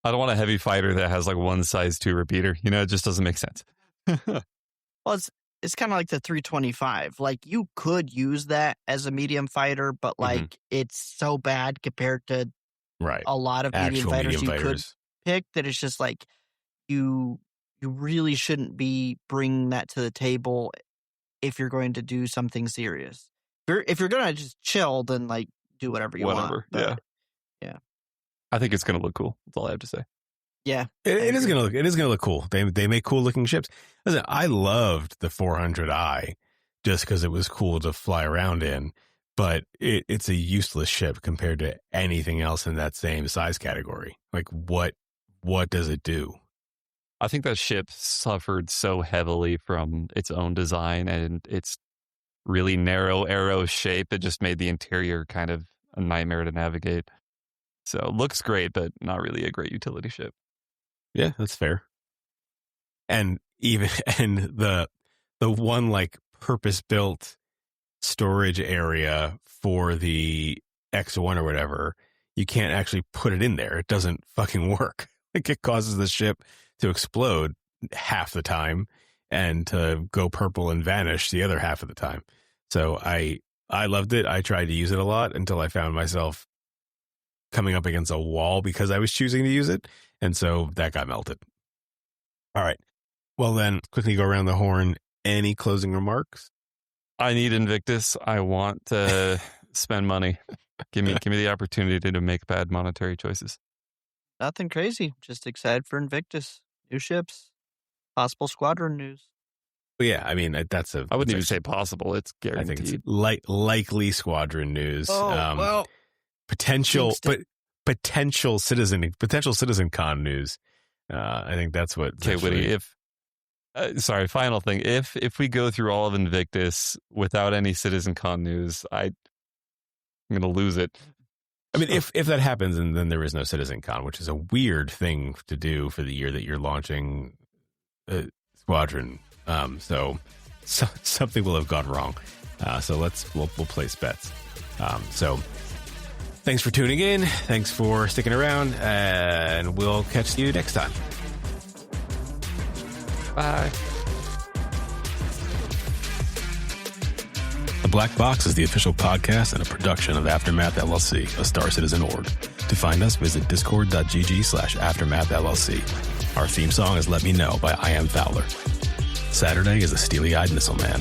I don't want a heavy fighter that has like one size 2 repeater. It just doesn't make sense. Well, it's kind of like the 325. Like, you could use that as a medium fighter, but like it's so bad compared to a lot of medium fighters could pick that it's just like you really shouldn't be bringing that to the table if you're going to do something serious. If you're going to just chill, then like do whatever you want. Yeah. I think it's going to look cool. That's all I have to say. Yeah, it is going to look cool. They make cool looking ships. Listen, I loved the 400i just because it was cool to fly around in, but it's a useless ship compared to anything else in that same size category. Like, what does it do? I think that ship suffered so heavily from its own design and its really narrow arrow shape. It just made the interior kind of a nightmare to navigate. So it looks great, but not really a great utility ship. Yeah, that's fair. And the one like purpose-built storage area for the X1 or whatever, you can't actually put it in there. It doesn't fucking work. Like, it causes the ship to explode half the time and to go purple and vanish the other half of the time. So I loved it. I tried to use it a lot until I found myself coming up against a wall because I was choosing to use it. And so that got melted. All right. Well, then quickly go around the horn. Any closing remarks? I need Invictus. I want to spend money. Give me the opportunity to make bad monetary choices. Nothing crazy. Just excited for Invictus. New ships. Possible squadron news. Well, yeah, I mean, I wouldn't even say possible. It's guaranteed. I think it's likely squadron news. Well, potential citizen con news. I think that's what. Okay, Witty. Final thing. If we go through all of Invictus without any citizen con news, I'm going to lose it. I mean, if that happens, and then there is no citizen con, which is a weird thing to do for the year that you're launching Squadron. So something will have gone wrong. So we'll place bets. So thanks for tuning in. Thanks for sticking around, and we'll catch you next time. Bye. The Black Box is the official podcast and a production of Aftermath LLC, a Star Citizen org. To find us, visit discord.gg/AftermathLLC. Our theme song is Let Me Know by I Am Fowler. Saturday is a Steely-Eyed Missile Man.